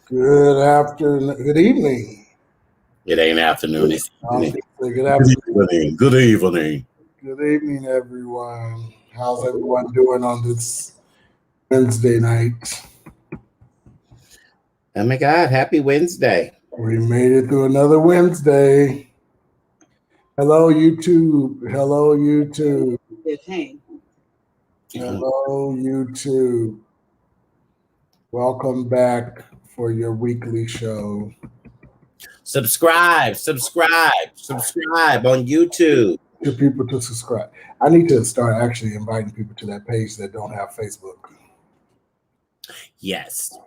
Good afternoon. Good evening. It ain't afternoon, it's I'll evening. say good afternoon. Good evening. Good evening, everyone. How's everyone doing on this Wednesday night? Oh my God, happy Wednesday. We made it through another Wednesday. Hello, YouTube. Hello, YouTube. Hello, YouTube. Welcome back for your weekly show. Subscribe on YouTube. To people to subscribe. I need to start actually inviting people to that page that don't have Facebook. Yes.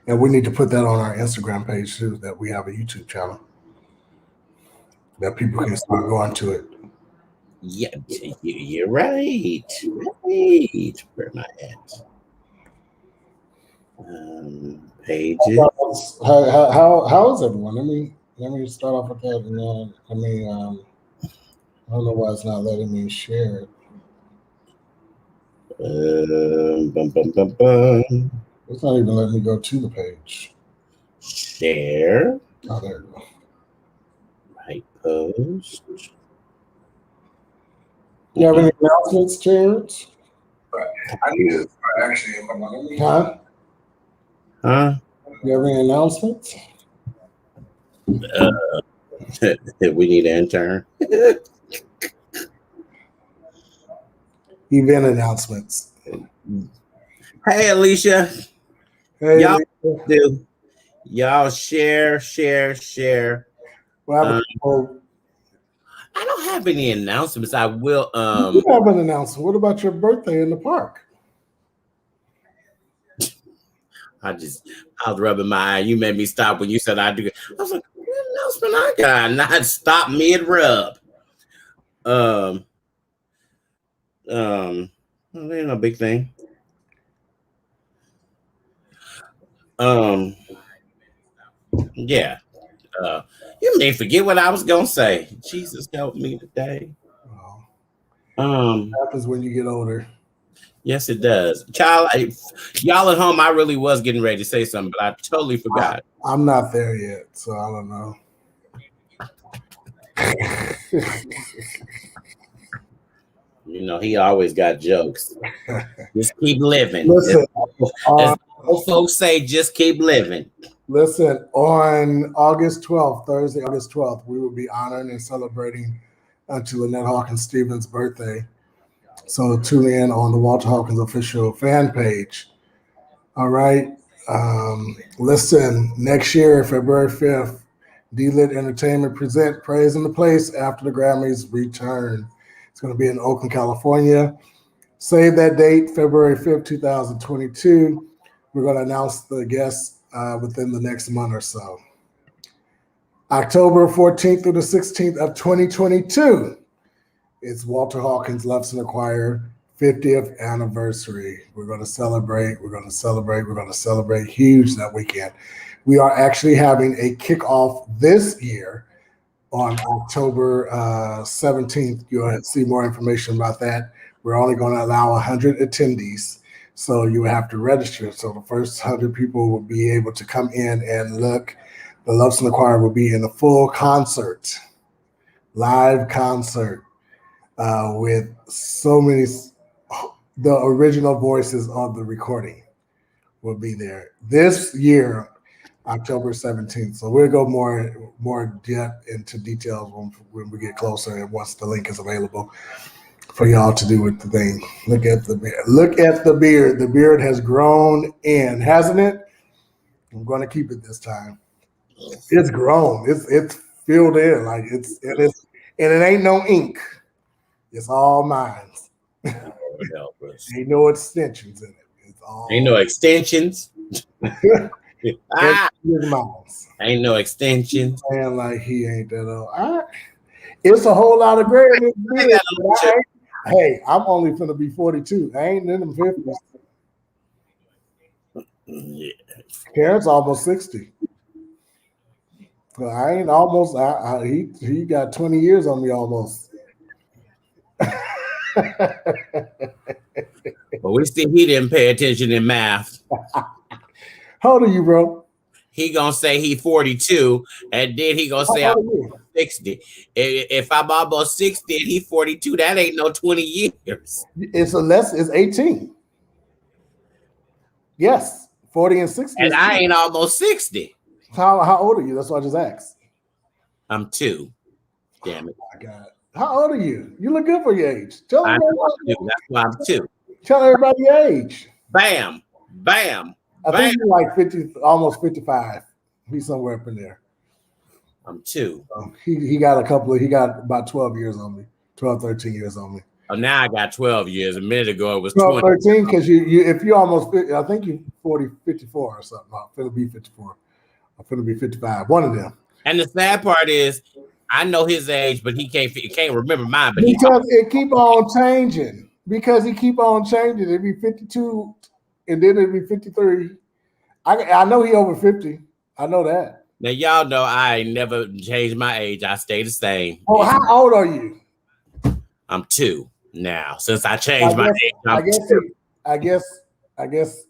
And we need to put that on our Instagram page too, that we have a YouTube channel that people can start going to it. Yeah, you're right. Right. Where am I at? Pages. How is everyone? Let me start off with that, and then I don't know why it's not letting me share it. It's not even letting me go to the page. Share. Oh, there you go. Right post. You have any announcements, Terrence? I need to start actually. Huh? You have any announcements? We need an intern. Event announcements. Hey, Alicia. Hey, y'all Alicia. do. Y'all share. Well, I don't have any announcements. I will. You have an announcement. What about your birthday in the park? I was rubbing my eye. You made me stop when you said I do. I was like, what announcement I got? Not stop mid rub. Well, ain't no big thing. Yeah. You may forget what I was gonna say. Jesus help me today. Happens when you get older. Yes, it does. Child, y'all at home, I really was getting ready to say something, but I totally forgot. I'm not there yet, so I don't know. You know, he always got jokes. Just keep living. Listen, as old folks say, just keep living. Listen, on August 12th, Thursday, August 12th, we will be honoring and celebrating to Lynette Hawkins Stevens' birthday. So tune in on the Walter Hawkins official fan page. All right. Listen, next year, February 5th, D-Lit Entertainment present Praise in the Place after the Grammys return. It's going to be in Oakland, California. Save that date, February 5th, 2022. We're going to announce the guests within the next month or so. October 14th through the 16th of 2022, it's Walter Hawkins Lufsen Choir 50th anniversary. We're going to celebrate huge that weekend. We are actually having a kickoff this year on October 17th. You'll see more information about that. We're only going to allow 100 attendees, so you have to register. So the first 100 people will be able to come in and look. The Lufsen Choir will be in a full concert, live concert, with so many. The original voices of the recording will be there this year, October 17th. So we'll go more depth into details when we get closer and once the link is available for y'all to do with the thing. Look at the beard. Look at the beard. The beard has grown in, hasn't it? I'm going to keep it this time. It's grown. It's filled in like and it ain't no ink. It's all mine. Ain't no extensions in it. It's all. Ain't no extensions. Ain't no extensions. Man, like he ain't that old. It's a whole lot of gray in this beard. Hey, I'm only gonna be 42. I ain't in them 50s. Yeah. Karen's almost 60. I ain't almost. He got 20 years on me almost. But we see he didn't pay attention in math. How old are you, bro? He gonna say he 42, and then he gonna say How I'm old are you? 60. If I'm almost 60 and he 42, that ain't no 20 years. It's 18. Yes, 40 and 60 And is I 20. ain't almost 60. How old are you? That's what I just asked. I'm 2. Damn it. Oh my God. How old are you? You look good for your age. Tell I everybody, know I'm 2. That's why I'm 2. tell everybody your age. Bam. Bam. I Bam. think you're like 50, almost 55. He's somewhere up in there. I'm 2. He got he got about 12 years on me, 12, 13 years on me. Oh, now I got 12 years. A minute ago it was 12, 20. 13, because if you're almost 50, I think you're 40, 54 or something. I'm finna be 54. I'm finna be 55. One of them. And the sad part is, I know his age, but he can't remember mine. But because it keep on changing. Because he keep on changing. It'd be 52, and then it'd be 53. I know he over 50. I know that. Now y'all know I ain't never changed my age. I stay the same. Oh, how old are you? I'm 2 now. Since I changed my age, I guess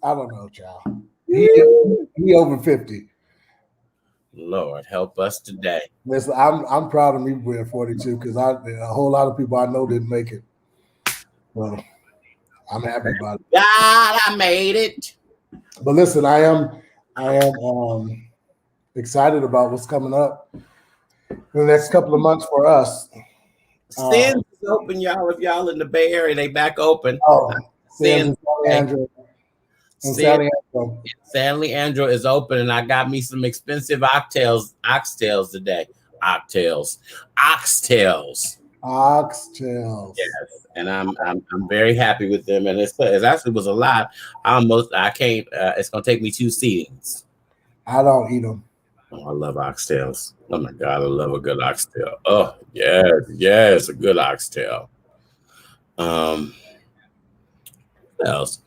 I don't know, child. He over 50. Lord help us today. Listen, I'm proud of me being 42 because a whole lot of people I know didn't make it. Well, I'm happy about it. God, I made it. But listen, I am excited about what's coming up in the next couple of months for us. Sins is open, y'all. If y'all in the Bay Area, they back open. Sins San Leandro. San Leandro is open, and I got me some expensive oxtails today. Oxtails. Yes, and I'm very happy with them, and it actually was a lot. I can't. It's gonna take me 2 seatings. I don't eat them. Oh, I love oxtails. Oh my God, I love a good oxtail. Oh yes, a good oxtail. What else?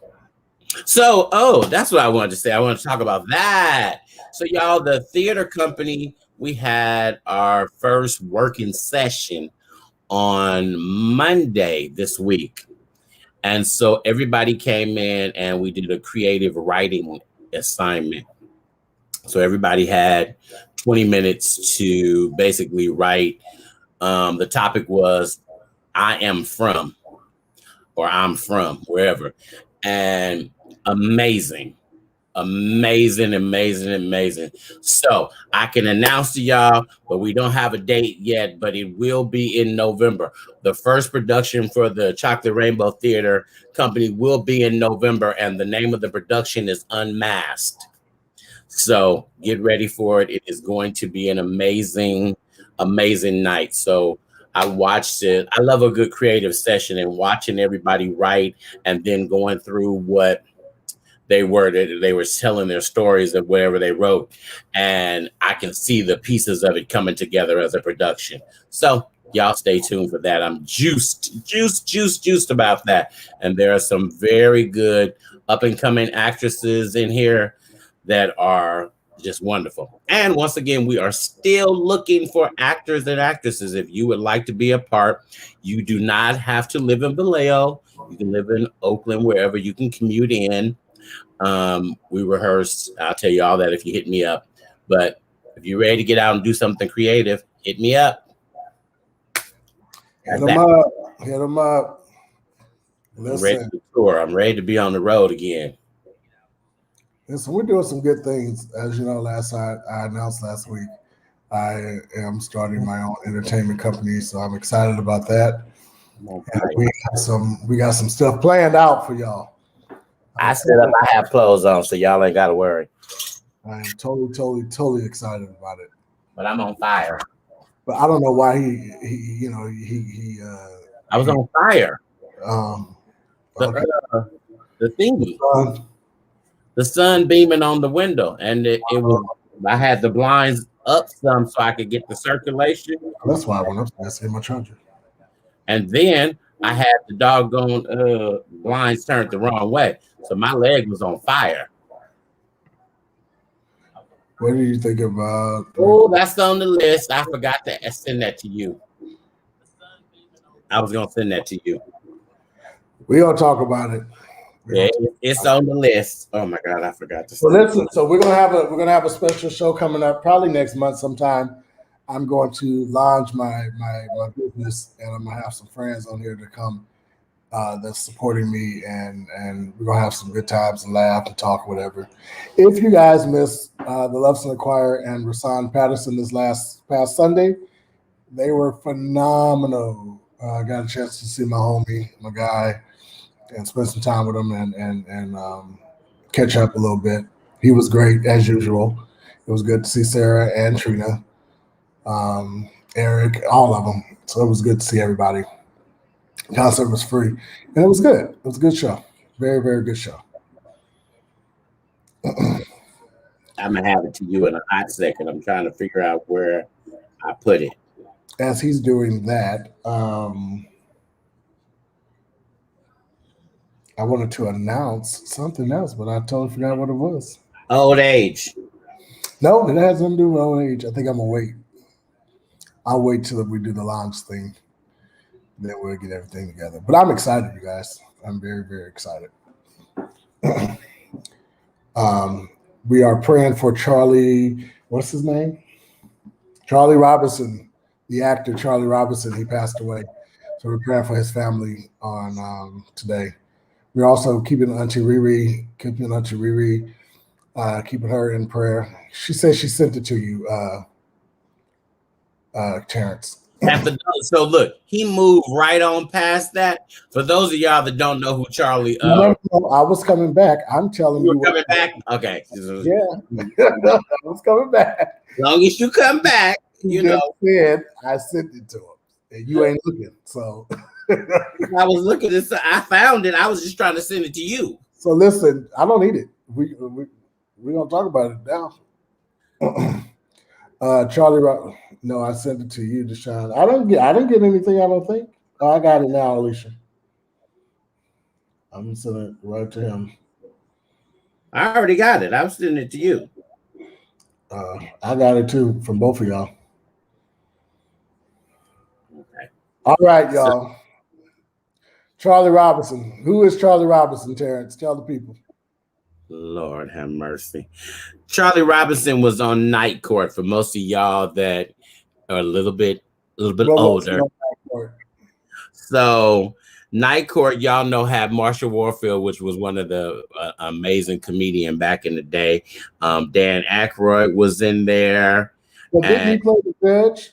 So, that's what I wanted to say. I want to talk about that. So, y'all, the theater company, we had our first working session on Monday this week. And so everybody came in and we did a creative writing assignment. So everybody had 20 minutes to basically write. The topic was I am from, or I'm from, wherever. And amazing. So I can announce to y'all, but we don't have a date yet, but it will be in November. The first production for the Chocolate Rainbow Theater Company will be in November, and the name of the production is Unmasked. So get ready for it. It is going to be an amazing night. So I watched it. I love a good creative session and watching everybody write and then going through what they were telling their stories of whatever they wrote. And I can see the pieces of it coming together as a production. So y'all stay tuned for that. I'm juiced about that. And there are some very good up and coming actresses in here that are just wonderful. And once again, we are still looking for actors and actresses. If you would like to be a part, you do not have to live in Vallejo. You can live in Oakland, wherever you can commute in. We rehearse. I'll tell you all that if you hit me up. But if you're ready to get out and do something creative, hit me up. Hit them up. Listen. I'm ready to tour. I'm ready to be on the road again. Listen, we're doing some good things. As you know, I announced last week, I am starting my own entertainment company, so I'm excited about that. And we got some stuff planned out for y'all. I have clothes on, so y'all ain't got to worry. I am totally excited about it. But I'm on fire. But I don't know why he I was on fire. The thingy. The sun beaming on the window, and it was. I had the blinds up some so I could get the circulation. That's why I went upstairs to get my charger. And then I had the doggone blinds turned the wrong way, so my leg was on fire. What do you think about? Oh, that's on the list. I forgot to send that to you. I was gonna send that to you. We gonna talk about it. Yeah, it's on the list. Oh my God, I forgot to say. So listen, so we're gonna have a special show coming up probably next month sometime. I'm going to launch my business, and I'm gonna have some friends on here to come that's supporting me, and we're gonna have some good times and laugh and talk, whatever. If you guys missed the Love Center Choir and Rasan Patterson this past Sunday, they were phenomenal. I got a chance to see my homie, my guy, and spend some time with him and catch up a little bit. He was great as usual. It was good to see Sarah and Trina, Eric, all of them. So it was good to see everybody. Concert was free, and it was good. It was a good show. Very, very good show. I'm gonna have it to you in a hot second. I'm trying to figure out where I put it. As he's doing that, I wanted to announce something else, but I totally forgot what it was. Old age. No, it has nothing to do with old age. I think I'm gonna wait. I'll wait till we do the launch thing. Then we'll get everything together. But I'm excited, you guys. I'm very, very excited. We are praying for Charlie. What's his name? Charlie Robinson, the actor Charlie Robinson. He passed away. So we're praying for his family on today. We're also keeping Auntie Riri, keeping her in prayer. She said she sent it to you, Terrence. So look, he moved right on past that. For those of y'all that don't know who Charlie, no, I was coming back. I'm telling you, coming back. Okay, yeah, I was coming back. As long as you come back, you know. Said I sent it to him, and you ain't looking. So I was looking at. I found it. I was just trying to send it to you. So listen, I don't need it. We're gonna talk about it now. Charlie, no, I sent it to you, Deshaun. I didn't get anything. I don't think. Oh, I got it now, Alicia. I'm sending it right to him. I already got it. I'm sending it to you. I got it too from both of y'all. Okay. All right, y'all. Charlie Robinson. Who is Charlie Robinson, Terrence? Tell the people. Lord have mercy. Charlie Robinson was on Night Court for most of y'all that are a little bit older. So Night Court, y'all know, had Marshall Warfield, which was one of the amazing comedian back in the day. Dan Aykroyd was in there. Well, didn't he play the judge?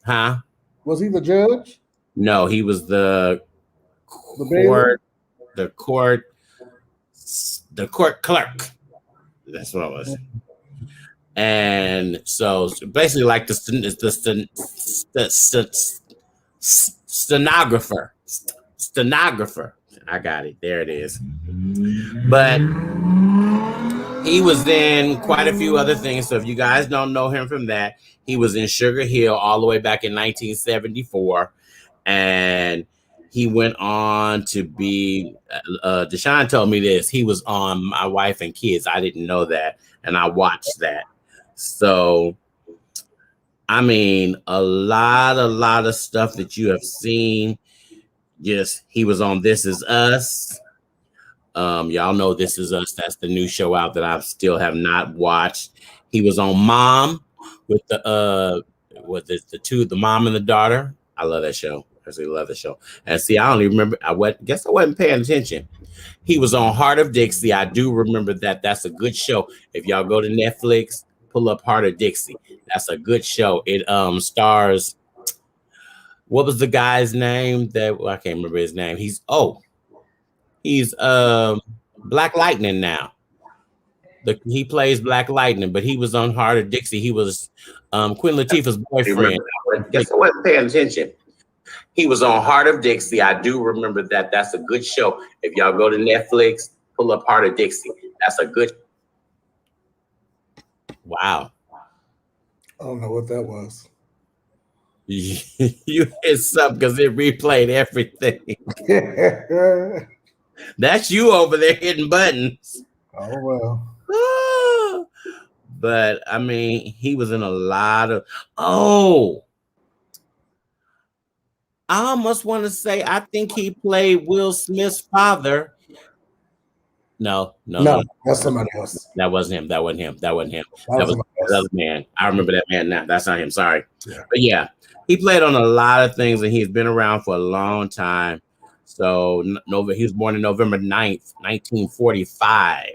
Huh? Was he the judge? No, he was the court clerk. That's what I was. And so basically like the stenographer. I got it. There it is. But he was in quite a few other things. So if you guys don't know him from that, he was in Sugar Hill all the way back in 1974. And he went on to be, Deshaun told me this, he was on My Wife and Kids. I didn't know that. And I watched that. So, I mean, a lot of stuff that you have seen. Yes, he was on This Is Us. Y'all know This Is Us. That's the new show out that I still have not watched. He was on Mom with the mom and the daughter. I love that show. I really love the show. And see, I don't even remember. I wasn't paying attention. He was on Heart of Dixie. I do remember that. That's a good show. If y'all go to Netflix, pull up Heart of Dixie. That's a good show. It stars. What was the guy's name? I can't remember his name. He's Black Lightning now. He plays Black Lightning, but he was on Heart of Dixie. He was Queen Latifah's boyfriend. I wasn't paying attention. He was on Heart of Dixie. I do remember that. That's a good show. If y'all go to Netflix, pull up Heart of Dixie. That's a good. Wow. I don't know what that was. You hit something because it replayed everything. That's you over there hitting buttons. Oh, well. But, I mean, he was in a lot of... Oh! I almost want to say I think he played Will Smith's father No, that's somebody else. That wasn't him. That wasn't him. That wasn't him. That was the other man. I remember that man now. That's not him. Sorry. Yeah. But yeah, he played on a lot of things and he's been around for a long time. So he was born on November 9th, 1945.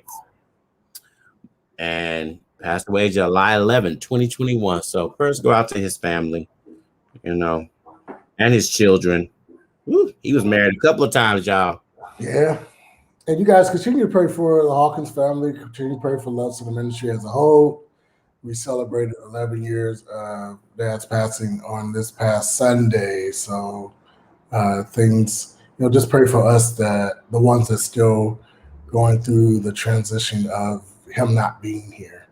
And passed away July 11, 2021. So prayers go out to his family, and his children. Woo, he was married a couple of times, y'all. Yeah. And you guys continue to pray for the Hawkins family, continue to pray for Loves of the Ministry as a whole. We celebrated 11 years of Dad's passing on this past Sunday. So things, just pray for us, that the ones that still going through the transition of him not being here.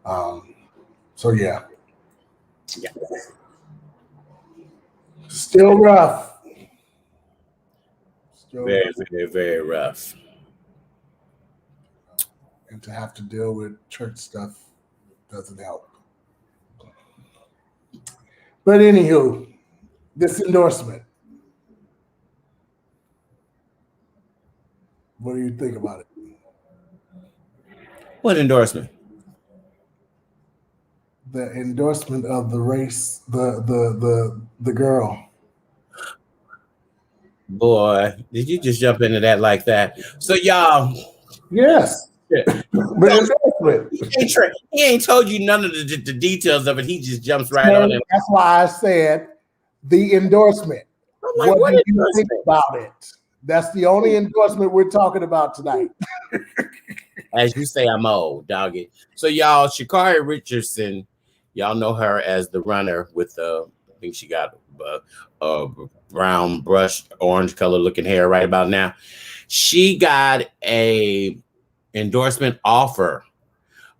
So yeah. Still rough. Very, very, very rough. And to have to deal with church stuff doesn't help. But anywho, this endorsement. What do you think about it? What endorsement? The endorsement of the race, the girl. Boy, did you just jump into that like that? So y'all, yes. But he ain't told you none of the details of it. He just jumps right on it. That's why I said the endorsement. I'm like, what do you think about it? That's the only endorsement we're talking about tonight. As you say, I'm old, dog it. So y'all, Sha'Carri Richardson, y'all know her as the runner with I think she got brown brush, orange color looking hair right about now. She got a endorsement offer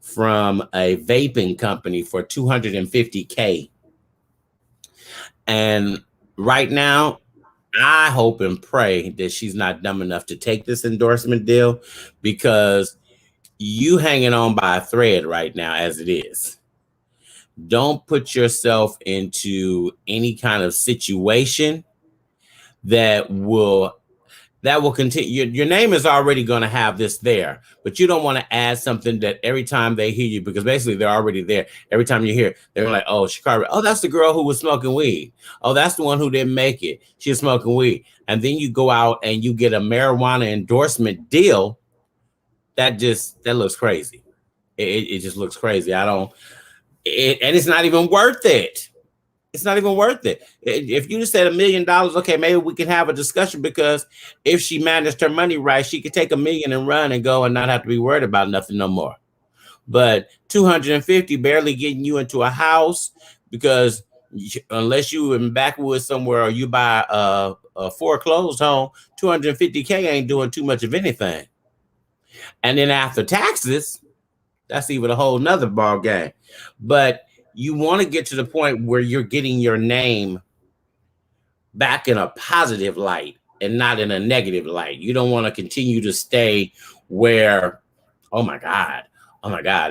from a vaping company for $250K. And right now, I hope and pray that she's not dumb enough to take this endorsement deal, because you hanging on by a thread right now as it is. Don't put yourself into any kind of situation that will continue. Your name is already going to have this there, but you don't want to add something that every time they hear you, because basically they're already there. Every time you hear, they're like, oh, Sha'Carri, oh, that's the girl who was smoking weed. Oh, that's the one who didn't make it. She was smoking weed. And then you go out and you get a marijuana endorsement deal. That looks crazy. It just looks crazy. And it's not even worth it. It's not even worth it. If you just said $1 million, okay, maybe we can have a discussion, because if she managed her money right, she could take $1 million and run and go and not have to be worried about nothing no more. But 250 barely getting you into a house, because unless you in backwoods somewhere or you buy a foreclosed home, 250K ain't doing too much of anything. And then after taxes, that's even a whole nother ball game. But you want to get to the point where you're getting your name back in a positive light and not in a negative light. You don't want to continue to stay where, oh my God,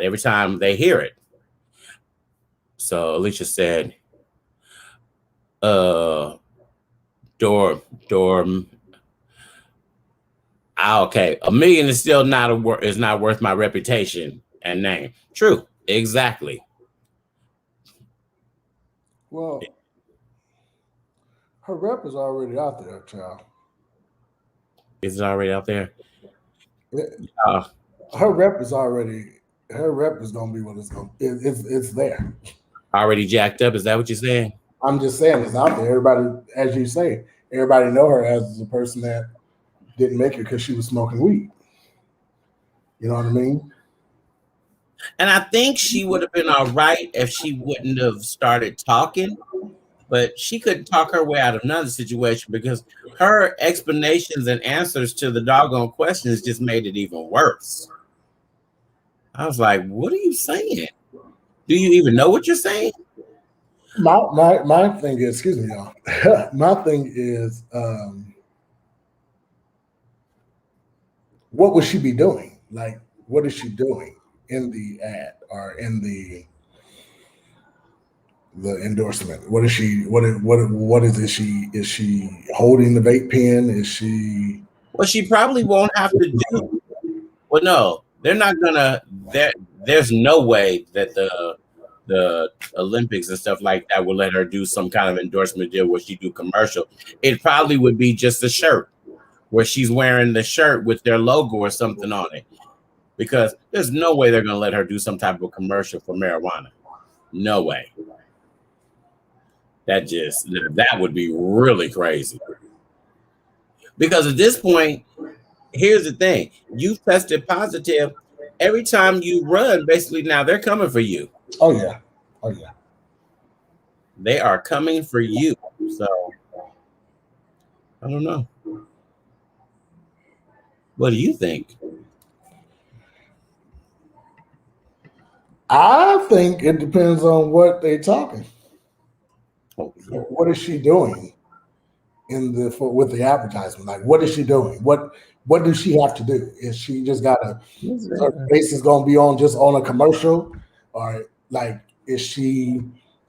every time they hear it. So Alicia said, okay, $1 million is still not worth my reputation and name. True, exactly. Well, her rep is already out there, child. Is it already out there? Her rep is gonna be what it's gonna be. It's there. Already jacked up. Is that what you're saying? I'm just saying it's out there. Everybody, as you say, everybody know her as the person that didn't make it because she was smoking weed. You know what I mean? And I think she would have been all right if she wouldn't have started talking, but she couldn't talk her way out of another situation, because her explanations and answers to the doggone questions just made it even worse. I was like, what are you saying? Do you even know what you're saying? My thing is, excuse me, y'all. My thing is, what would she be doing? Like, what is she doing in the ad or in the endorsement? What is she? What is it? Is she holding the vape pen? Is she? What she probably won't have to do Well, no, they're not gonna. There's no way that the Olympics and stuff like that will let her do some kind of endorsement deal where she do commercial. It probably would be just a shirt where she's wearing the shirt with their logo or something on it. Because there's no way they're gonna let her do some type of commercial for marijuana. No way. That would be really crazy. Because at this point, here's the thing: you tested positive. Every time you run, basically now they're coming for you. Oh yeah. Oh yeah. They are coming for you. So I don't know. What do you think? I think it depends on what they're talking. Oh, What is she doing with the advertisement? Like, what is she doing? What does she have to do? Is she just got her face is going to be on a commercial, or like is she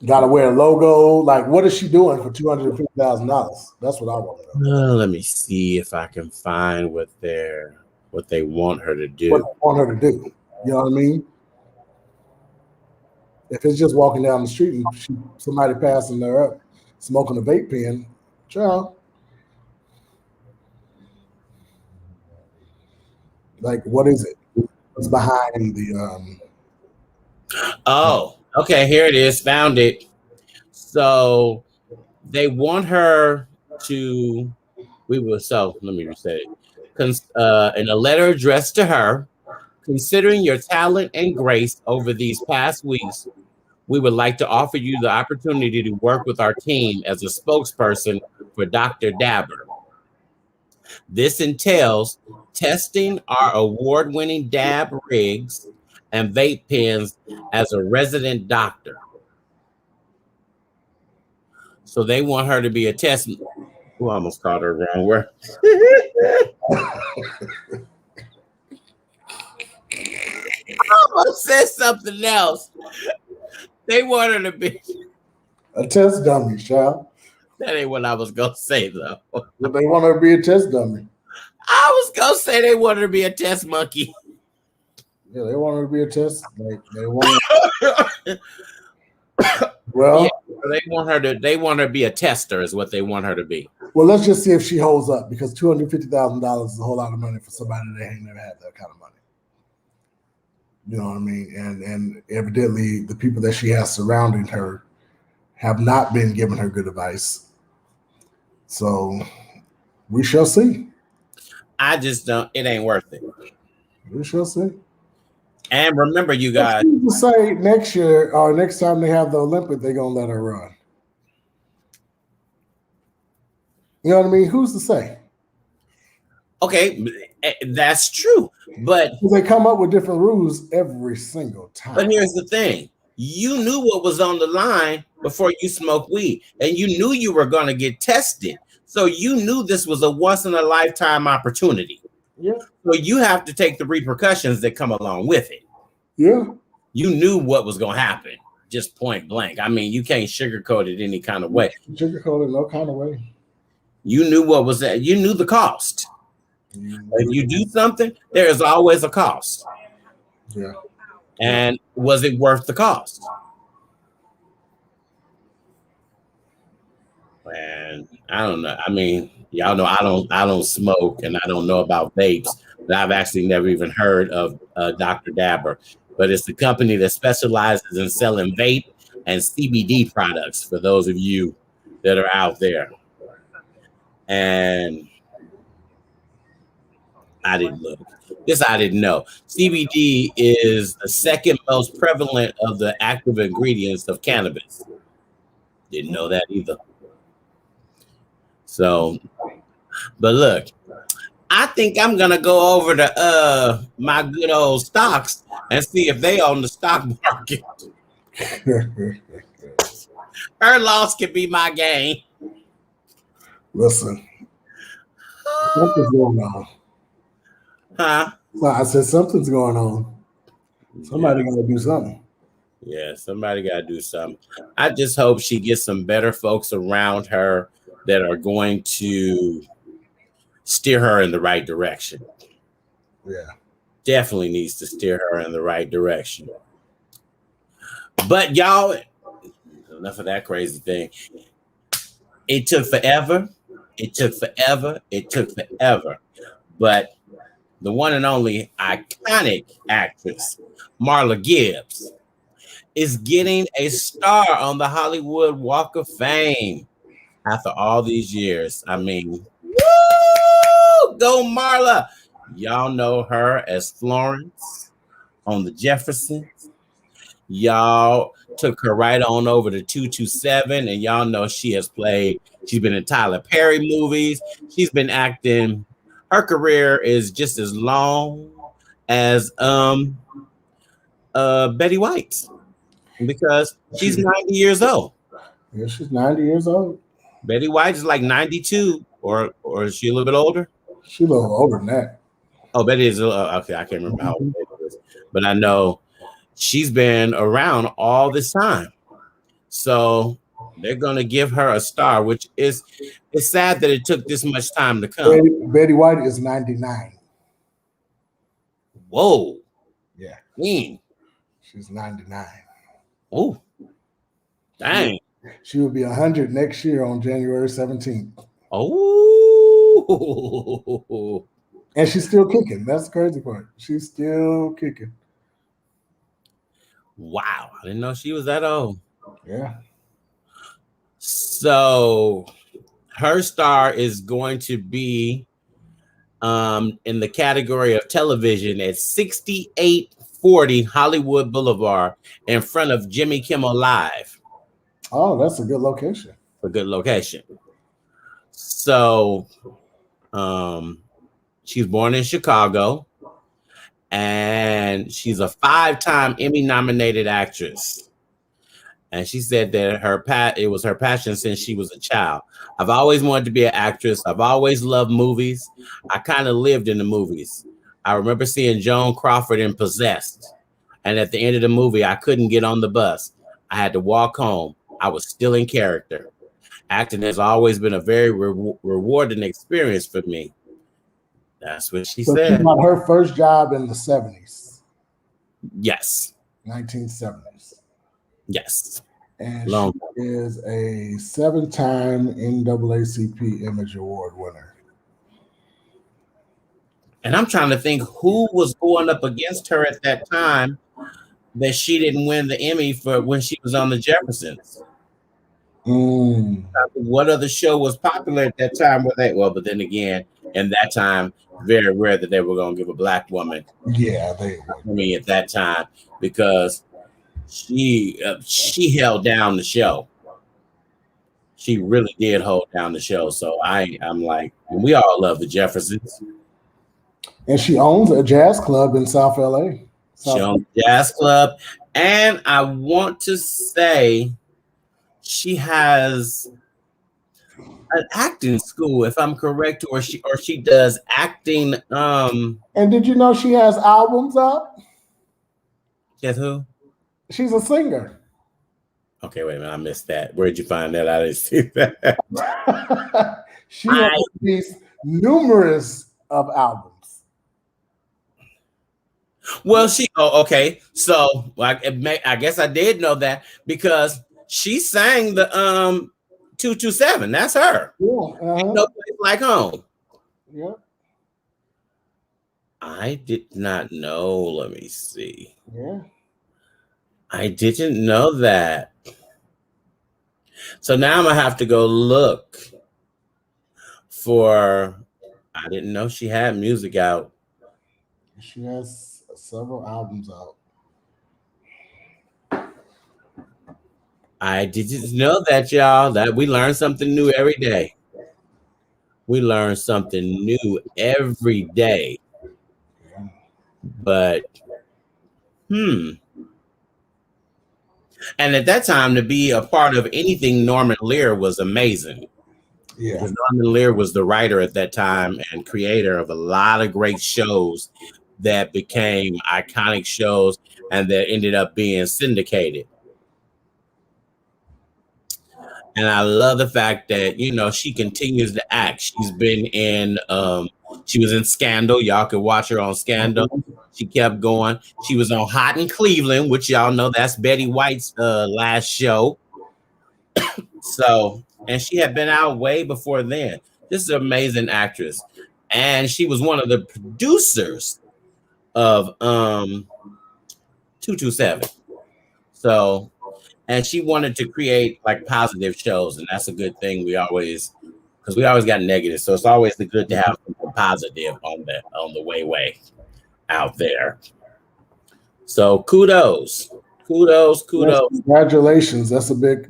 got to wear a logo? Like, what is she doing for $250,000? That's what I want to know. let me see if I can find what they want her to do. What they want her to do? You know what I mean? If it's just walking down the street and somebody passing her up, smoking a vape pen, child. Like, what is it? What's behind the Oh, okay, here it is. Found it. So they want her to. Let me reset it. In a letter addressed to her, considering your talent and grace over these past weeks, we would like to offer you the opportunity to work with our team as a spokesperson for Dr. Dabber. This entails testing our award-winning dab rigs and vape pens as a resident doctor. So they want her to be a test. Who almost called her wrong word? I almost said something else. They want her to be a test dummy, child. That ain't what I was gonna say though. But they want her to be a test dummy. I was gonna say they want her to be a test monkey. Yeah, they want her to be a test. Like they want. Well, yeah, they want her to be a tester, is what they want her to be. Well, let's just see if she holds up, because $250,000 is a whole lot of money for somebody that ain't never had that kind of money. You know what I mean? And evidently the people that she has surrounding her have not been giving her good advice. So we shall see. I just don't. It ain't worth it. We shall see. And remember, you guys. To say next year or next time they have the Olympic, they're gonna let her run. You know what I mean? Who's to say? Okay, that's true, but they come up with different rules every single time. But here's the thing: you knew what was on the line before you smoked weed, and you knew you were going to get tested. So you knew this was a once in a lifetime opportunity. Yeah. So you have to take the repercussions that come along with it. Yeah. You knew what was going to happen, just point blank. I mean, you can't sugarcoat it any kind of way. Sugarcoat it no kind of way. You knew what was that. You knew the cost. If you do something, there is always a cost. Yeah. And was it worth the cost? And I don't know. I mean, y'all know I don't smoke and I don't know about vapes, but I've actually never even heard of Dr. Dabber. But it's the company that specializes in selling vape and CBD products for those of you that are out there. And I didn't look. This I didn't know. CBD is the second most prevalent of the active ingredients of cannabis. Didn't know that either. So, but look, I think I'm gonna go over to my good old stocks and see if they on the stock market. Her loss could be my gain. Listen, something's going on. Huh? Well, I said something's going on. Somebody gotta do something. Yeah, somebody gotta do something. I just hope she gets some better folks around her that are going to steer her in the right direction. Yeah. definitely needs to steer her in the right direction. But y'all, enough of that crazy thing. It took forever. It took forever. It took forever. But the one and only iconic actress, Marla Gibbs, is getting a star on the Hollywood Walk of Fame after all these years. I mean, woo! Go Marla. Y'all know her as Florence on the Jeffersons. Y'all took her right on over to 227, and y'all know she's been in Tyler Perry movies. She's been acting. Her career is just as long as Betty White's because she's 90 years old. Yeah, she's 90 years old. Betty White is like 92, or is she a little bit older? She's a little older than that. Oh, Betty is okay. I can't remember how old Betty is, but I know she's been around all this time. So they're gonna give her a star, which it's sad that it took this much time to come. Betty White is 99. Whoa. Yeah. She's 99. Oh. Dang. She will be 100 next year on January 17th. Oh. And she's still kicking. That's the crazy part. She's still kicking. Wow. I didn't know she was that old. Yeah. So her star is going to be in the category of television at 6840 Hollywood Boulevard in front of Jimmy Kimmel Live. Oh, that's a good location. A good location. So she's born in Chicago, and she's a 5-time Emmy-nominated actress. And she said that it was her passion since she was a child. I've always wanted to be an actress. I've always loved movies. I kind of lived in the movies. I remember seeing Joan Crawford in Possessed. And at the end of the movie, I couldn't get on the bus. I had to walk home. I was still in character. Acting has always been a very rewarding experience for me. That's what she said. She got her first job in the 70s. Yes. 1970s. Yes. And she is a 7-time NAACP Image Award winner. And I'm trying to think who was going up against her at that time that she didn't win the Emmy for when she was on the Jeffersons. What other show was popular at that time? But then again, in that time, very rare that they were going to give a black woman. Yeah, they were. Me at that time because she held down the show. She really did hold down the show. So I'm like, and we all love the Jeffersons. And she owns a jazz club in South LA. She owns a jazz club. And I want to say she has an acting school, if I'm correct, or she does acting. And did you know she has albums up? Guess who? She's a singer. Okay, wait a minute. I missed that. Where'd you find that? I didn't see that. She has released numerous of albums. Well, okay. So I guess I did know that because she sang the 227. That's her. Yeah. No Place Like Home. Yeah. I did not know. Let me see. Yeah. I didn't know that. So now I'm gonna have to go look for. I didn't know she had music out. She has several albums out. I didn't know that, y'all. That we learn something new every day. We learn something new every day. But and at that time, to be a part of anything Norman Lear was amazing. Yeah, because Norman Lear was the writer at that time and creator of a lot of great shows that became iconic shows and that ended up being syndicated. And I love the fact that, she continues to act. She's been in She was in Scandal. Y'all could watch her on Scandal. She kept going. She was on Hot in Cleveland, which y'all know that's Betty White's last show. So, and she had been out way before then. This is an amazing actress. And she was one of the producers of 227. So, and she wanted to create like positive shows, and that's a good thing. Because we always got negative. So it's always good to have something positive on the way out there. So kudos. Yes, congratulations. That's a big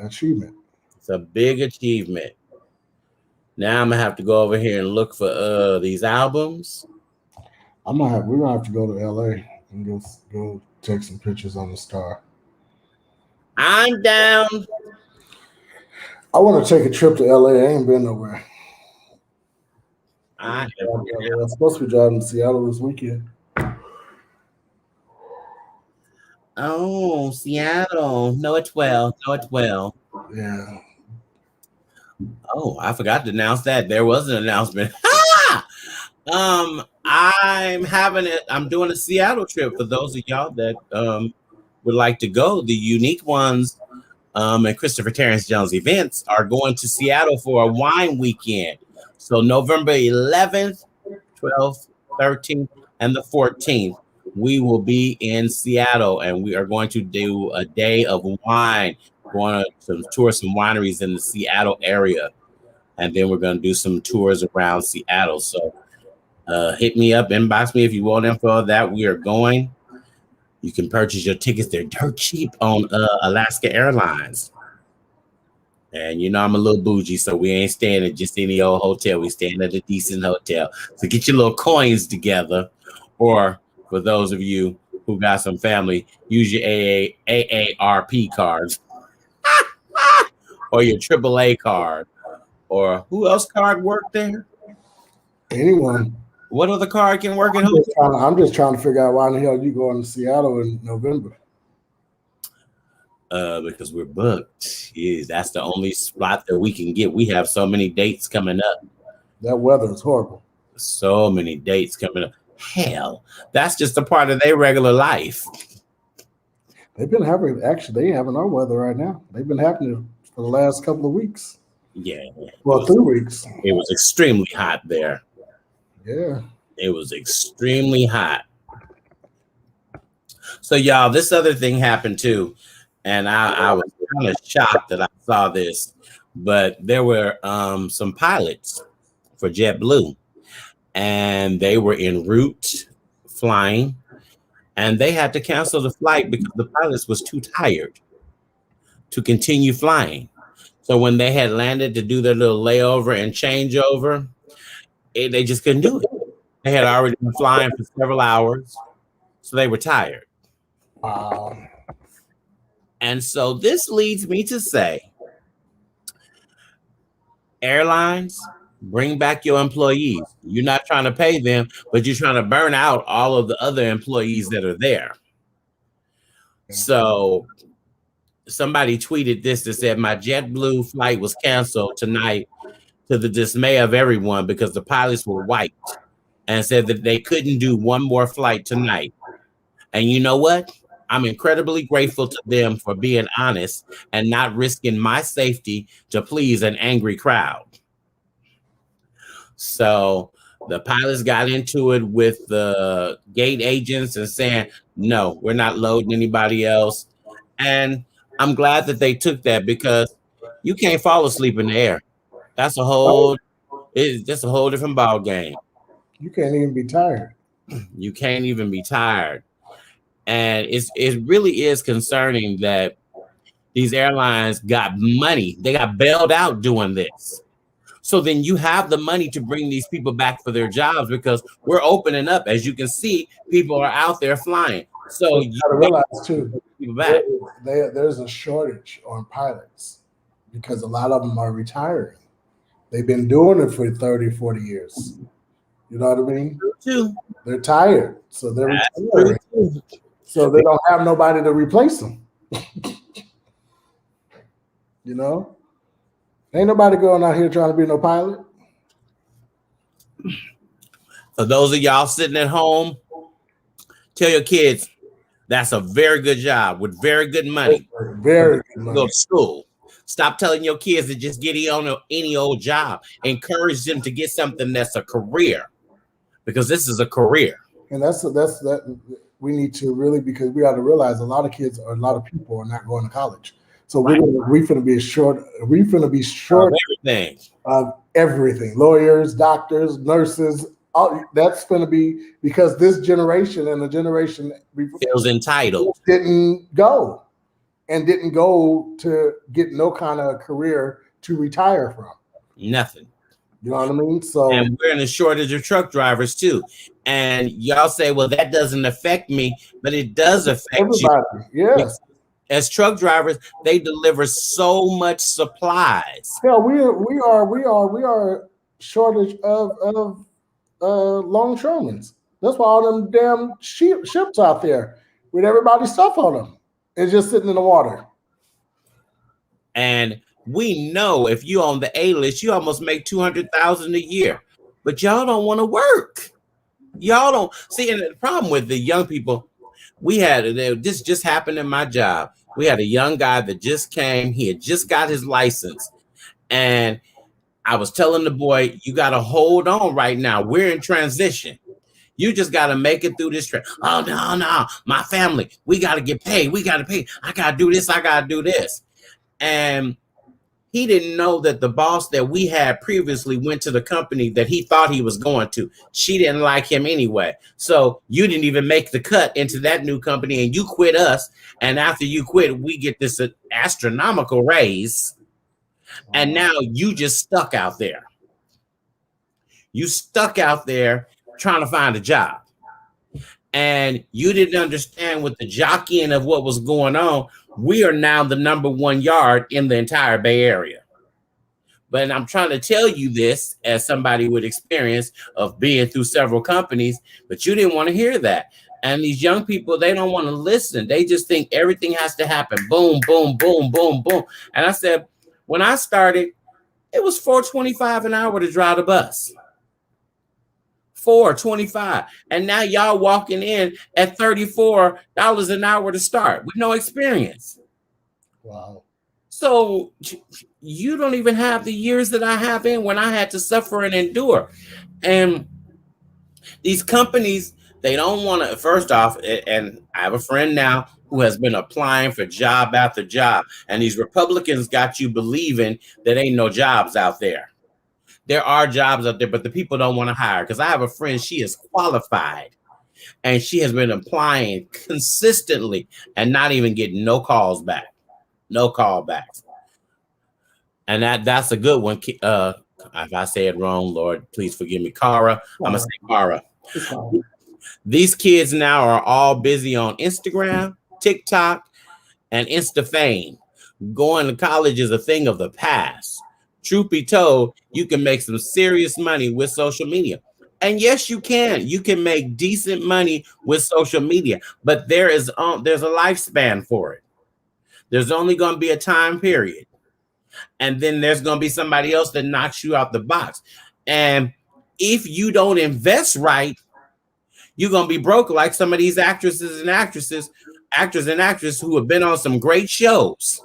achievement. It's a big achievement. Now I'm gonna have to go over here and look for these albums. We're gonna have to go to LA and go take some pictures on the Star. I'm down. I want to take a trip to LA. I ain't been nowhere. I'm supposed to be driving to Seattle this weekend. Oh, Seattle. Know it well. Yeah. Oh, I forgot to announce that. There was an announcement. I'm doing a Seattle trip for those of y'all that would like to go. The Unique Ones and Christopher Terrence Jones events are going to Seattle for a wine weekend. So November 11th, 12th, 13th, and the 14th, we will be in Seattle, and we are going to do a day of wine, going to tour some wineries in the Seattle area, and then we're going to do some tours around Seattle. So hit me up, inbox me if you want info of that. We are going. You can purchase your tickets. They're dirt cheap on Alaska Airlines. And I'm a little bougie, so we ain't staying at just any old hotel. We staying at a decent hotel. So get your little coins together. Or for those of you who got some family, use your AARP cards. Or your AAA card. Or who else card worked there? Anyone. What other card can work in hotel? I'm just trying to figure out why the hell you going to Seattle in November. Because we're booked. Yes, that's the only spot that we can get. We have so many dates coming up. That weather is horrible. So many dates coming up. Hell, that's just a part of their regular life. They've been having our weather right now. They've been happening for the last couple of weeks. Yeah. Well, 3 weeks. It was extremely hot there. Yeah. It was extremely hot. So, y'all, this other thing happened too. And I was kind of shocked that I saw this, but there were some pilots for JetBlue, and they were en route flying, and they had to cancel the flight because the pilots was too tired to continue flying. So when they had landed to do their little layover and changeover, they just couldn't do it. They had already been flying for several hours, so they were tired. Wow. And so this leads me to say, airlines, bring back your employees. You're not trying to pay them, but you're trying to burn out all of the other employees that are there. So somebody tweeted this that said, my JetBlue flight was canceled tonight to the dismay of everyone because the pilots were wiped, and said that they couldn't do one more flight tonight. And you know what? I'm incredibly grateful to them for being honest and not risking my safety to please an angry crowd. So the pilots got into it with the gate agents and saying, no, we're not loading anybody else. And I'm glad that they took that, because you can't fall asleep in the air. That's a whole different ball game. You can't even be tired. You can't even be tired. And it really is concerning that these airlines got money. They got bailed out doing this. So then you have the money to bring these people back for their jobs, because we're opening up. As you can see, people are out there flying. So you gotta realize too, people back. There's a shortage on pilots because a lot of them are retiring. They've been doing it for 30, 40 years. You know what I mean? Too. They're tired, so they're retiring. So they don't have nobody to replace them. You know? Ain't nobody going out here trying to be no pilot. For those of y'all sitting at home, tell your kids that's a very good job with very good money. Very good Go money. to school. Stop telling your kids to just get on any old job. Encourage them to get something that's a career, because this is a career. And that's that we need to really, because we got to realize a lot of kids or a lot of people are not going to college. So Right. we're going to be short. We're going to be short Everything. of everything. Lawyers, doctors, nurses. That's going to be because this generation and the generation Feels entitled. didn't go to get no kind of career to retire from. Nothing. You know what I mean? So, and we're in a shortage of truck drivers too. And y'all say, well, that doesn't affect me, but it does affect everybody. you. Yes. As truck drivers, they deliver so much supplies. Hell, we are shortage of longshoremen. That's why all them damn ships out there with everybody's stuff on them is just sitting in the water. And we know if you on the A list, you almost make $200,000 a year, but y'all don't want to work. Y'all don't see. And the problem with the young people, this just happened in my job. We had a young guy that just came. He had just got his license, and I was telling the boy, "You got to hold on right now. We're in transition. You just got to make it through this trip." Oh no, my family. We got to get paid. We got to pay. I got to do this. I got to do this, and he didn't know that the boss that we had previously went to the company that he thought he was going to. She didn't like him anyway. So you didn't even make the cut into that new company, and you quit us. And after you quit, we get this astronomical raise. And now you just stuck out there. You stuck out there trying to find a job. And you didn't understand with the jockeying of what was going on. We are now the #1 yard in the entire Bay Area. But I'm trying to tell you this as somebody with experience of being through several companies, but you didn't want to hear that. And these young people, they don't want to listen. They just think everything has to happen. Boom, boom, boom, boom, boom. And I said, when I started, it was $4.25 an hour to drive the bus. $4.25, and now y'all walking in at $34 an hour to start with no experience. Wow. So you don't even have the years that I have in when I had to suffer and endure. And these companies, they don't want to, first off, and I have a friend now who has been applying for job after job, and these Republicans got you believing that ain't no jobs out there. There are jobs out there, but the people don't want to hire. Because I have a friend, she is qualified, and she has been applying consistently and not even getting no calls back. No callbacks. And that's a good one. If I say it wrong, Lord, please forgive me. Cara, I'm going to say Cara. These kids now are all busy on Instagram, TikTok, and InstaFame. Going to college is a thing of the past. Truth be told, you can make some serious money with social media. And yes, you can. You can make decent money with social media, but there's a lifespan for it. There's only going to be a time period. And then there's going to be somebody else that knocks you out the box. And if you don't invest right, you're going to be broke like some of these actors and actresses who have been on some great shows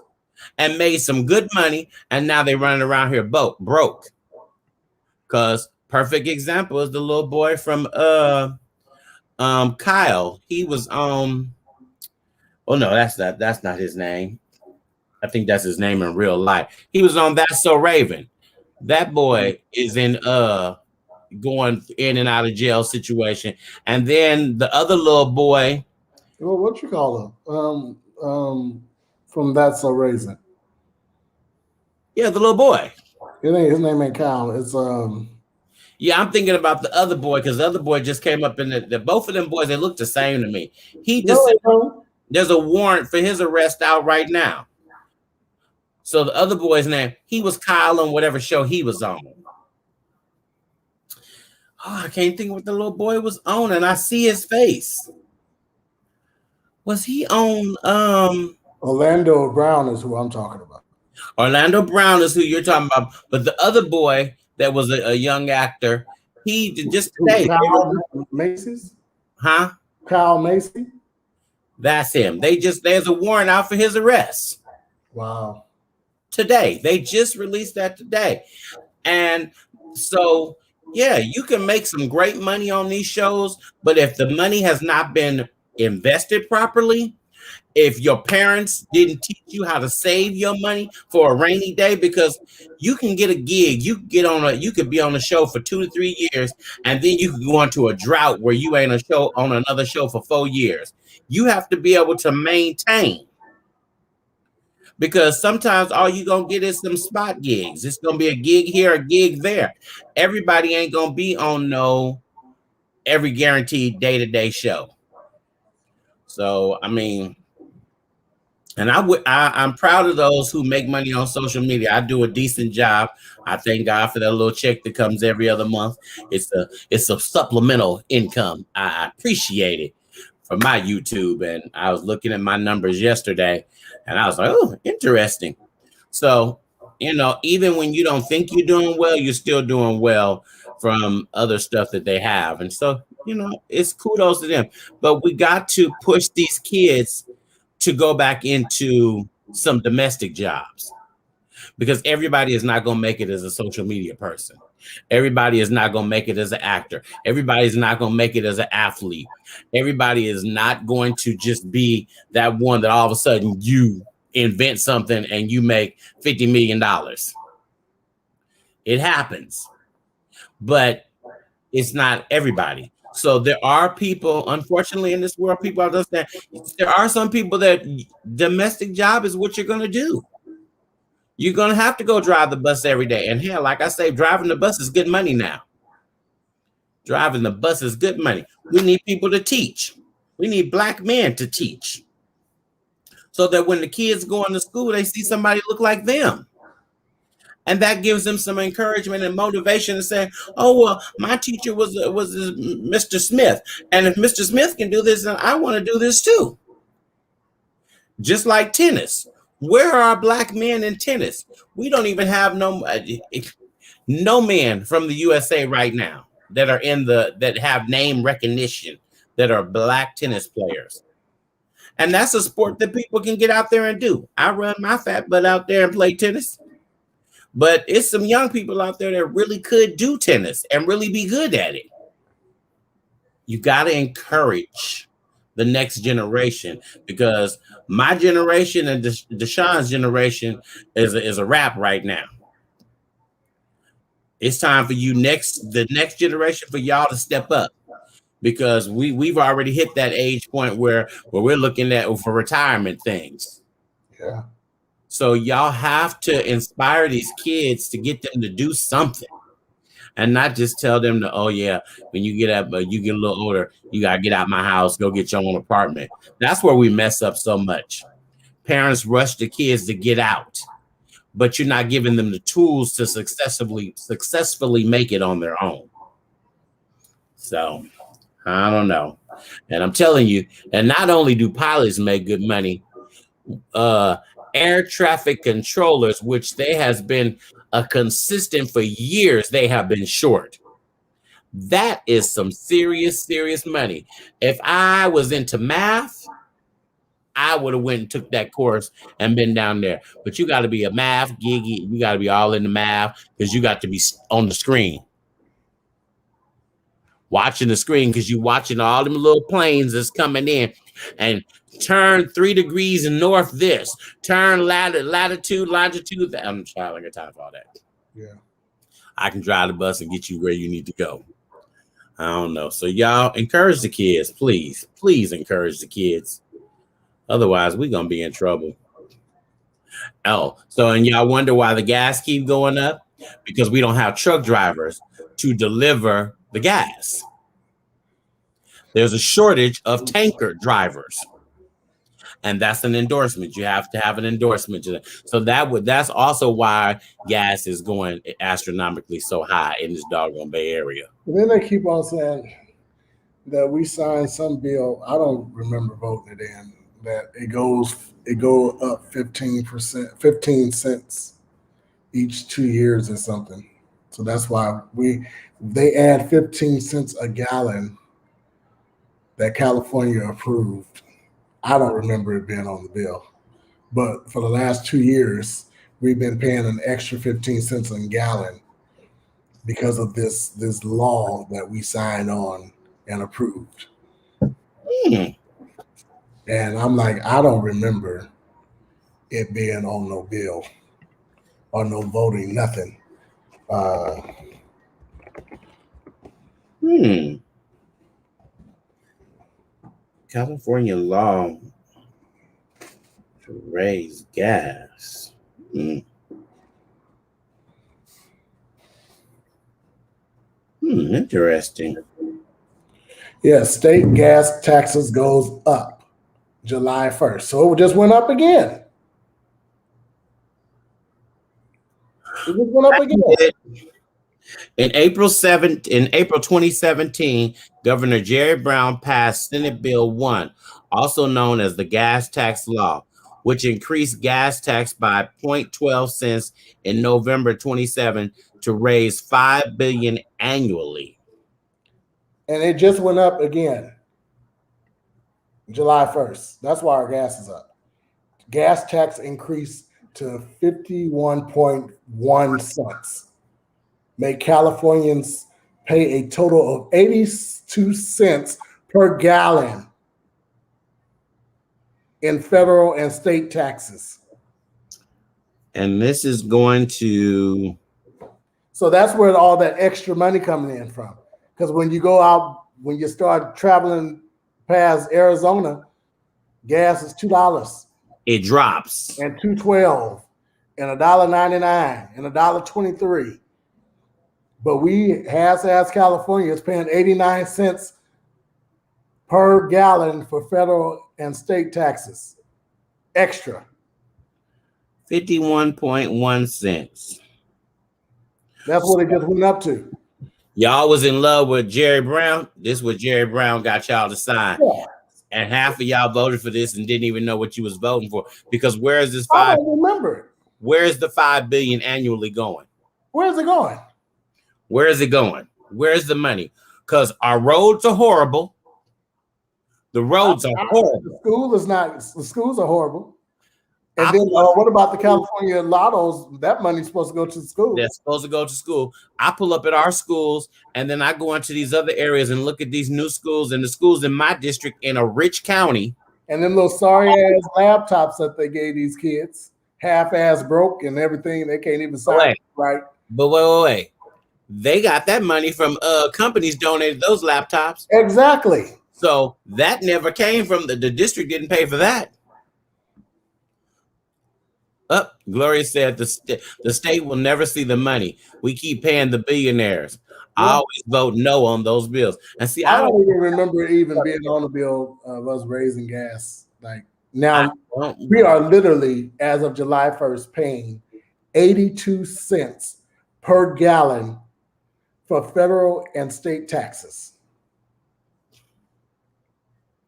and made some good money, and now they're running around here broke. Because perfect example is the little boy from Kyle. He was oh no, that's not his name. I think that's his name in real life. He was on That's So Raven. That boy is in going in and out of jail situation. And then the other little boy. Well, what you call him? From That's So Raven. Yeah, the little boy. His name ain't Kyle. It's Yeah, I'm thinking about the other boy because the other boy just came up in the both of them boys. They look the same to me. He just there's a warrant for his arrest out right now. So the other boy's name, he was Kyle on whatever show he was on. Oh, I can't think what the little boy was on, and I see his face. Was he on Orlando Brown is who I'm talking about. Orlando Brown is who you're talking about, but the other boy that was a young actor, He just today, Kyle Macy's? huh? Kyle Macy? That's him. There's a warrant out for his arrest. Wow. Today. They just released that today. And so, yeah, you can make some great money on these shows, but if the money has not been invested properly, if your parents didn't teach you how to save your money for a rainy day, because you can get a gig, you could be on a show for 2 to 3 years, and then you could go into a drought where you ain't on another show for 4 years. You have to be able to maintain, because sometimes all you're gonna get is some spot gigs. It's gonna be a gig here, a gig there. Everybody ain't gonna be on every guaranteed day-to-day show. So I mean, and I'm proud of those who make money on social media. I do a decent job. I thank God for that little check that comes every other month. It's a supplemental income. I appreciate it for my YouTube. And I was looking at my numbers yesterday, and I was like, oh, interesting. So, even when you don't think you're doing well, you're still doing well from other stuff that they have. And so, it's kudos to them. But we got to push these kids to go back into some domestic jobs, because everybody is not going to make it as a social media person. Everybody is not going to make it as an actor. Everybody is not going to make it as an athlete. Everybody is not going to just be that one that all of a sudden you invent something and you make $50 million. It happens, but it's not everybody. So there are people, unfortunately, in this world, people understand there are some people that domestic job is what you're going to do. You're going to have to go drive the bus every day. And hell, like I say, driving the bus is good money now. Driving the bus is good money. We need people to teach. We need Black men to teach, so that when the kids go into school, they see somebody look like them. And that gives them some encouragement and motivation to say, oh, well, my teacher was Mr. Smith. And if Mr. Smith can do this, then I want to do this too. Just like tennis. Where are our Black men in tennis? We don't even have no men from the USA right now that are that have name recognition, that are Black tennis players. And that's a sport that people can get out there and do. I run my fat butt out there and play tennis. But it's some young people out there that really could do tennis and really be good at it. You got to encourage the next generation, because my generation and Deshaun's generation is a wrap right now. It's time for the next generation, for y'all to step up, because we've already hit that age point where we're looking at for retirement things. Yeah. So y'all have to inspire these kids to get them to do something, and not just tell them to, oh yeah, when you get a little older, you got to get out my house, go get your own apartment. That's where we mess up so much. Parents rush the kids to get out, but you're not giving them the tools to successfully make it on their own. So I don't know. And I'm telling you, and not only do pilots make good money, air traffic controllers, which they has been a consistent for years, they have been short. That is some serious money. If I was into math, I would have went and took that course and been down there. But you got to be a math geeky. You got to be all into math, because you got to be on the screen, watching the screen, because you watching all them little planes that's coming in, and turn 3 degrees north this, turn latitude, longitude. I'm trying to get time for all that. Yeah. I can drive the bus and get you where you need to go. I don't know. So y'all encourage the kids, please. Please encourage the kids. Otherwise, we're going to be in trouble. Oh, so and y'all wonder why the gas keep going up? Because we don't have truck drivers to deliver the gas. There's a shortage of tanker drivers. And that's an endorsement. You have to have an endorsement. So that's also why gas is going astronomically so high in this doggone Bay Area. And then they keep on saying that we signed some bill. I don't remember voting it in, that it go up 15%, 15 cents each 2 years or something. So that's why They add 15 cents a gallon that California approved. I don't remember it being on the bill, but for the last 2 years, we've been paying an extra 15 cents a gallon because of this law that we signed on and approved. Hmm. And I'm like, I don't remember it being on no bill or no voting, nothing. California law to raise gas. Interesting. Yeah, state gas taxes goes up July 1st. So it just went up again. It just went up again. In April 2017, Governor Jerry Brown passed Senate Bill 1, also known as the gas tax law, which increased gas tax by 0.12 cents in November 27 to raise $5 billion annually. And it just went up again July 1st. That's why our gas is up. Gas tax increased to 51.1 cents. Make Californians pay a total of 82 cents per gallon in federal and state taxes. And this is going to... So that's where all that extra money coming in from. Because when you go out, when you start traveling past Arizona, gas is $2. It drops. And $2.12 and $1.99 and $1.23. But we, as California, is paying 89 cents per gallon for federal and state taxes. Extra. 51.1 cents. That's what it just went up to. Y'all was in love with Jerry Brown. This is what Jerry Brown got y'all to sign. Yeah. And half of y'all voted for this and didn't even know what you was voting for. Because where is this I don't remember it. Where is the $5 billion annually going? Where's it going? Where is it going? Where's the money? Because our roads are horrible. The roads are horrible. The schools are horrible. And then what about the California lottos? That money's supposed to go to the school. That's supposed to go to school. I pull up at our schools and then I go into these other areas and look at these new schools and the schools in my district in a rich county. And them little sorry ass laptops that they gave these kids, half-ass broke and everything. They can't even sign it right. But wait. They got that money from companies donated those laptops. Exactly. So that never came from the district, didn't pay for that. Gloria said the state will never see the money. We keep paying the billionaires. Yeah. I always vote no on those bills. And see, I don't even remember even being on the bill of us raising gas. Like now, we are literally, as of July 1st, paying 82 cents per gallon for federal and state taxes.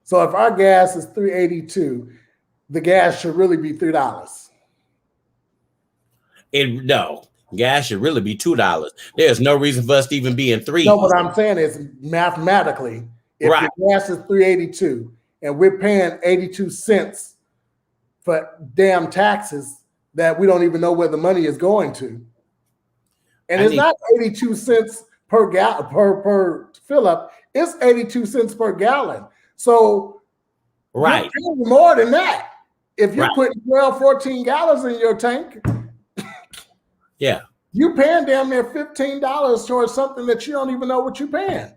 So if our gas is $3.82, the gas should really be $3. No, gas should really be $2. There's no reason for us to even be in $3. No, what I'm saying is mathematically, if the gas is $3.82 and we're paying 82 cents for damn taxes that we don't even know where the money is going to, and it's not 82 cents per gallon per fill up, it's 82 cents per gallon. So you're paying more than that. If you're putting 12, 14 gallons in your tank, yeah, you paying damn near $15 towards something that you don't even know what you're paying.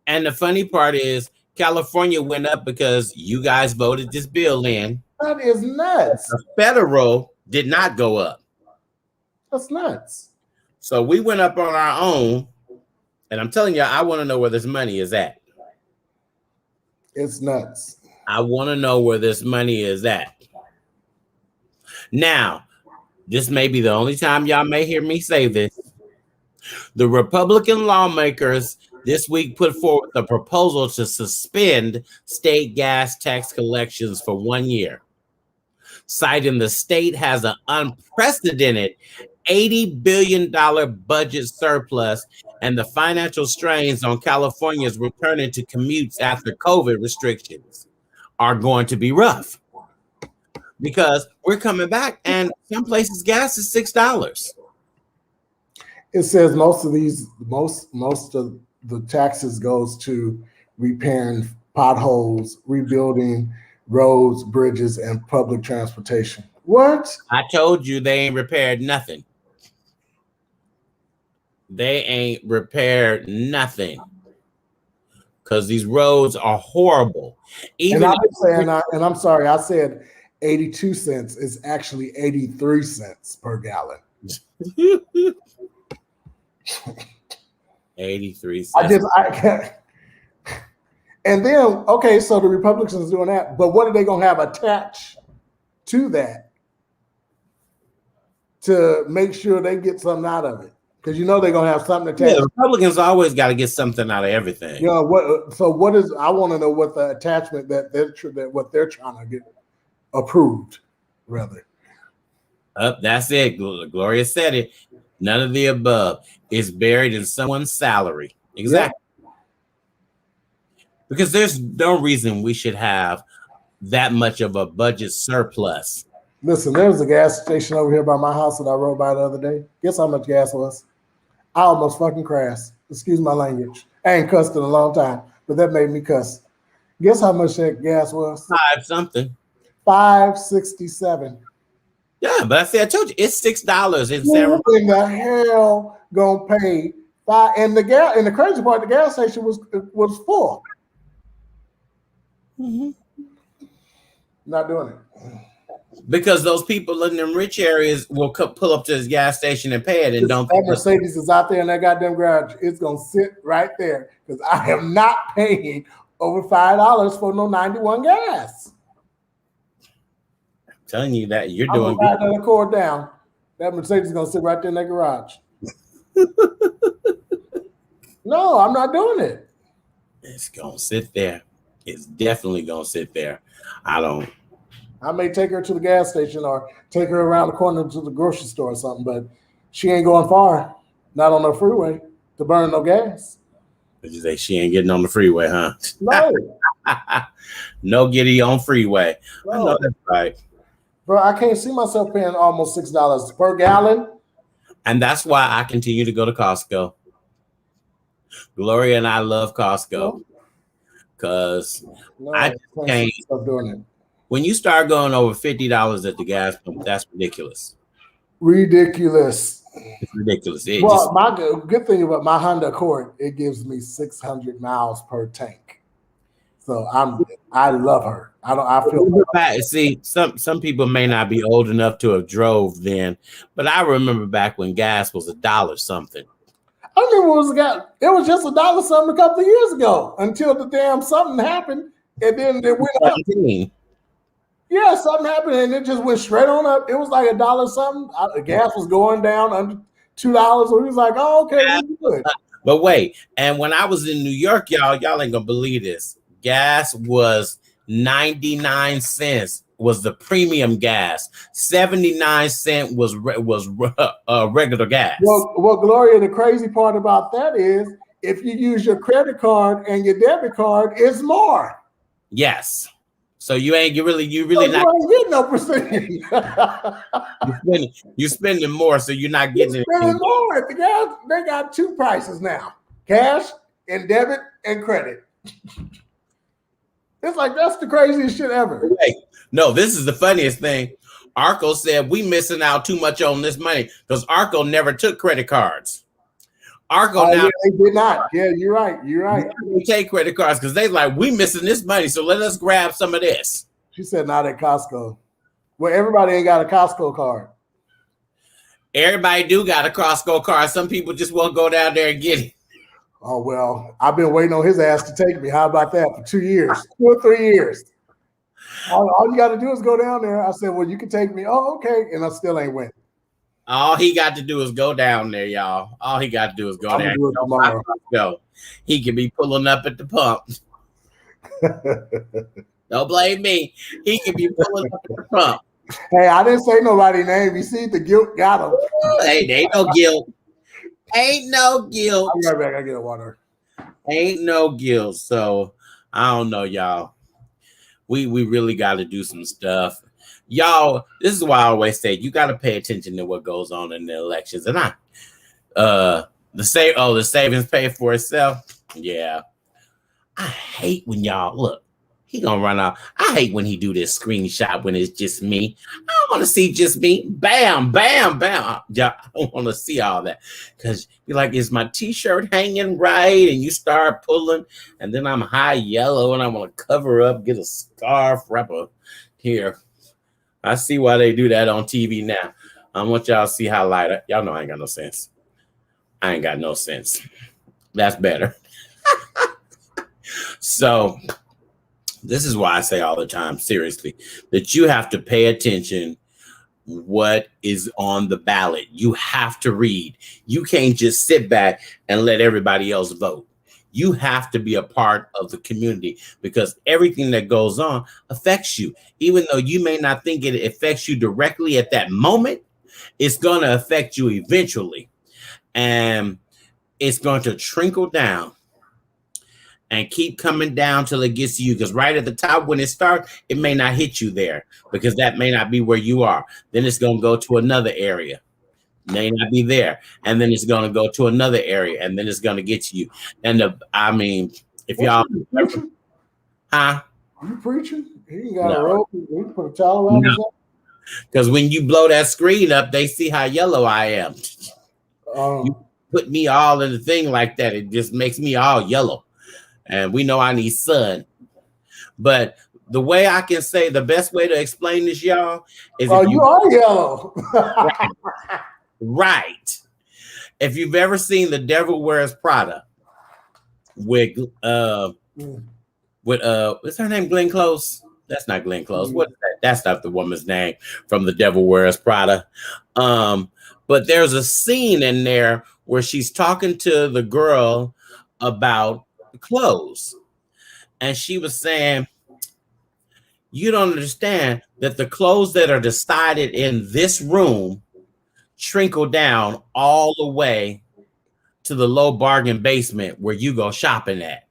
And the funny part is California went up because you guys voted this bill in. That is nuts. The federal did not go up. That's nuts. So we went up on our own. And I'm telling you, I want to know where this money is at. It's nuts. I want to know where this money is at. Now, this may be the only time y'all may hear me say this. The Republican lawmakers this week put forward a proposal to suspend state gas tax collections for 1 year, citing the state has an unprecedented $80 billion budget surplus, and the financial strains on California's returning to commutes after COVID restrictions are going to be rough because we're coming back, and some places gas is $6. It says most of the taxes goes to repairing potholes, rebuilding roads, bridges, and public transportation. What? I told you they ain't repaired nothing. They ain't repaired nothing because these roads are horrible. And I'm sorry, I said 82 cents. It's actually 83 cents per gallon. 83 cents. I can't. And then, okay, so the Republicans doing that, but what are they going to have attached to that to make sure they get something out of it? Because you know they're going to have something attached. Yeah, the Republicans always got to get something out of everything. You know what? So what is? I want to know what the attachment that what they're trying to get approved, rather. That's it. Gloria said it. None of the above is buried in someone's salary. Exactly. Yeah. Because there's no reason we should have that much of a budget surplus. Listen, there was a gas station over here by my house that I rode by the other day. Guess how much gas was? I almost fucking crashed. Excuse my language. I ain't cussed in a long time, but that made me cuss. Guess how much that gas was? $5 $5.67. Yeah, but I told you it's $6 in San Who in the hell gonna pay $5? And the crazy part, the gas station was full. Mm-hmm. Not doing it. Because those people in them rich areas will pull up to this gas station and pay it and don't. That Mercedes is out there in that goddamn garage. It's gonna sit right there because I am not paying over $5 for no 91 gas. I'm telling you that you're doing good. I'm gonna cord down. That Mercedes is gonna sit right there in that garage. No, I'm not doing it. It's gonna sit there. It's definitely gonna sit there. I may take her to the gas station or take her around the corner to the grocery store or something, but she ain't going far. Not on the freeway to burn no gas. Did you say she ain't getting on the freeway, huh? No. No giddy on freeway. No. I know that's right. Bro, I can't see myself paying almost $6 per gallon. And that's why I continue to go to Costco. Gloria and I love Costco because I can't stop doing it. When you start going over $50 at the gas pump, that's ridiculous. Ridiculous. It's ridiculous. My good thing about my Honda Accord, it gives me 600 miles per tank. So I love her. I feel back. See, some people may not be old enough to have drove then, but I remember back when gas was $1 something. I remember it was just $1 something a couple of years ago until the damn something happened, and then it went up. Yeah, something happened and it just went straight on up. It was like $1 something. The gas was going down under $2. So he was like, "Oh, okay, we're good." But wait, and when I was in New York, y'all ain't gonna believe this. Gas was 99 cents was the premium gas. 79 cents was regular gas. Well, Gloria, the crazy part about that is if you use your credit card and your debit card, it's more. Yes. So you really not getting no percentage. you're spending more, so you're not getting it. Spending more. The gas, they got two prices now: cash and debit and credit. It's like that's the craziest shit ever. Hey, no, this is the funniest thing. Arco said we missing out too much on this money because Arco never took credit cards. Arco now they did not. Yeah, you're right. You're right. They take credit cards because they like we missing this money, so let us grab some of this. She said not at Costco. Well, everybody ain't got a Costco card. Everybody do got a Costco card. Some people just won't go down there and get it. Oh well, I've been waiting on his ass to take me. How about that for 2 years, 2 or 3 years? All you got to do is go down there. I said, well, you can take me. Oh, okay, and I still ain't went. All he got to do is go down there, y'all. All he got to do is go there. Go. He can be pulling up at the pump. Don't blame me. He can be pulling up at the pump. Hey, I didn't say nobody's name. You see, the guilt got him. Hey, ain't no guilt. Ain't no guilt. I'll be right back. I get a water. Ain't no guilt. So I don't know, y'all. We really got to do some stuff. Y'all, this is why I always say you got to pay attention to what goes on in the elections. And the savings pay for itself. Yeah. I hate when y'all look, he gonna run out. I hate when he do this screenshot when it's just me. I don't want to see just me. Bam, bam, bam. Yeah, I don't want to see all that. Because you're like, is my t-shirt hanging right? And you start pulling, and then I'm high yellow and I want to cover up, get a scarf, wrap a here. I see why they do that on TV now. I want y'all to see how light. Y'all know I ain't got no sense. I ain't got no sense. That's better. So this is why I say all the time, seriously, that you have to pay attention what is on the ballot. You have to read. You can't just sit back and let everybody else vote. You have to be a part of the community because everything that goes on affects you. Even though you may not think it affects you directly at that moment, it's going to affect you eventually. And it's going to trickle down and keep coming down till it gets to you. Because right at the top, when it starts, it may not hit you there because that may not be where you are. Then it's going to go to another area. May not be there. And then it's going to go to another area. And then it's going to get to you. And if y'all... Huh? You preaching? You got a rope? You put a towel around yourself? Because when you blow that screen up, they see how yellow I am. You put me all in the thing like that. It just makes me all yellow. And we know I need sun. But the way I can say, the best way to explain this, y'all, is you are yellow. Right. If you've ever seen The Devil Wears Prada with what's her name? Glenn Close? That's not Glenn Close. What is that? That's not the woman's name from The Devil Wears Prada. But there's a scene in there where she's talking to the girl about clothes. And she was saying, you don't understand that the clothes that are decided in this room trickle down all the way to the low bargain basement where you go shopping at.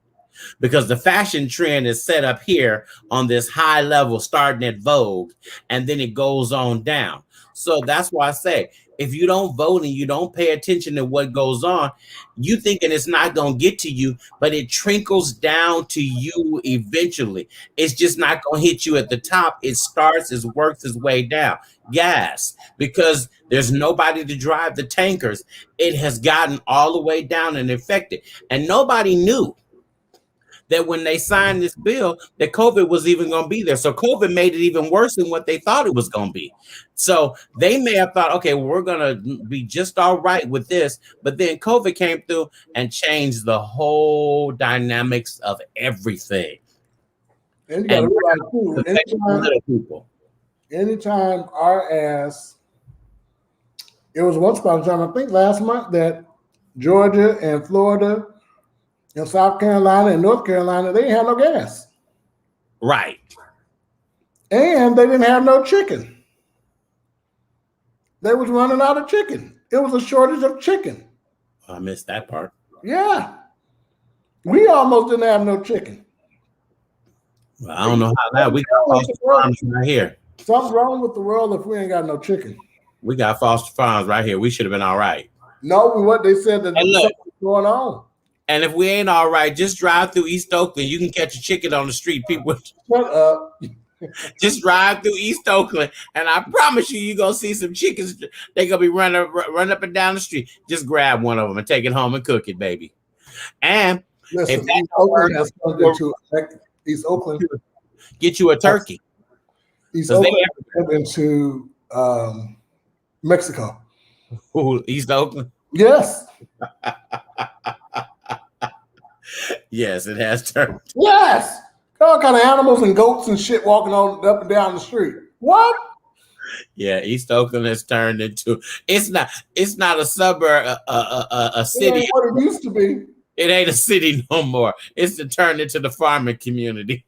Because the fashion trend is set up here on this high level starting at Vogue, and then it goes on down. So that's why I say, if you don't vote and you don't pay attention to what goes on, you thinking it's not going to get to you, but it trickles down to you eventually. It's just not going to hit you at the top. It works its way down. Gas, because there's nobody to drive the tankers. It has gotten all the way down and affected. And nobody knew that when they signed this bill, that COVID was even going to be there. So COVID made it even worse than what they thought it was going to be. So they may have thought, okay, well, we're going to be just all right with this. But then COVID came through and changed the whole dynamics of everything. And you got to realize too, anytime our ass, it was once upon a time, I think last month, that Georgia and Florida in South Carolina and North Carolina, they didn't have no gas. Right. And they didn't have no chicken. They was running out of chicken. It was a shortage of chicken. I missed that part. Yeah. We almost didn't have no chicken. Well, I don't know how that. We got Foster Farms right here. Something's wrong with the world if we ain't got no chicken. We got Foster Farms right here. We should have been all right. No, what they said that something's going on. And if we ain't all right, just drive through East Oakland. You can catch a chicken on the street. People, shut up. Just drive through East Oakland, and I promise you're gonna see some chickens. They're gonna be run up and down the street. Just grab one of them and take it home and cook it, baby. And listen, East Oakland has turned into East Oakland. Get you a turkey. East Oakland turned into Mexico. Ooh, East Oakland. Yes. Yes, it has turned. Yes. All kind of animals and goats and shit walking on up and down the street. What? Yeah, East Oakland has turned into. It's not a suburb, a city. It ain't what it used to be. It ain't a city no more. It's turned into the farming community.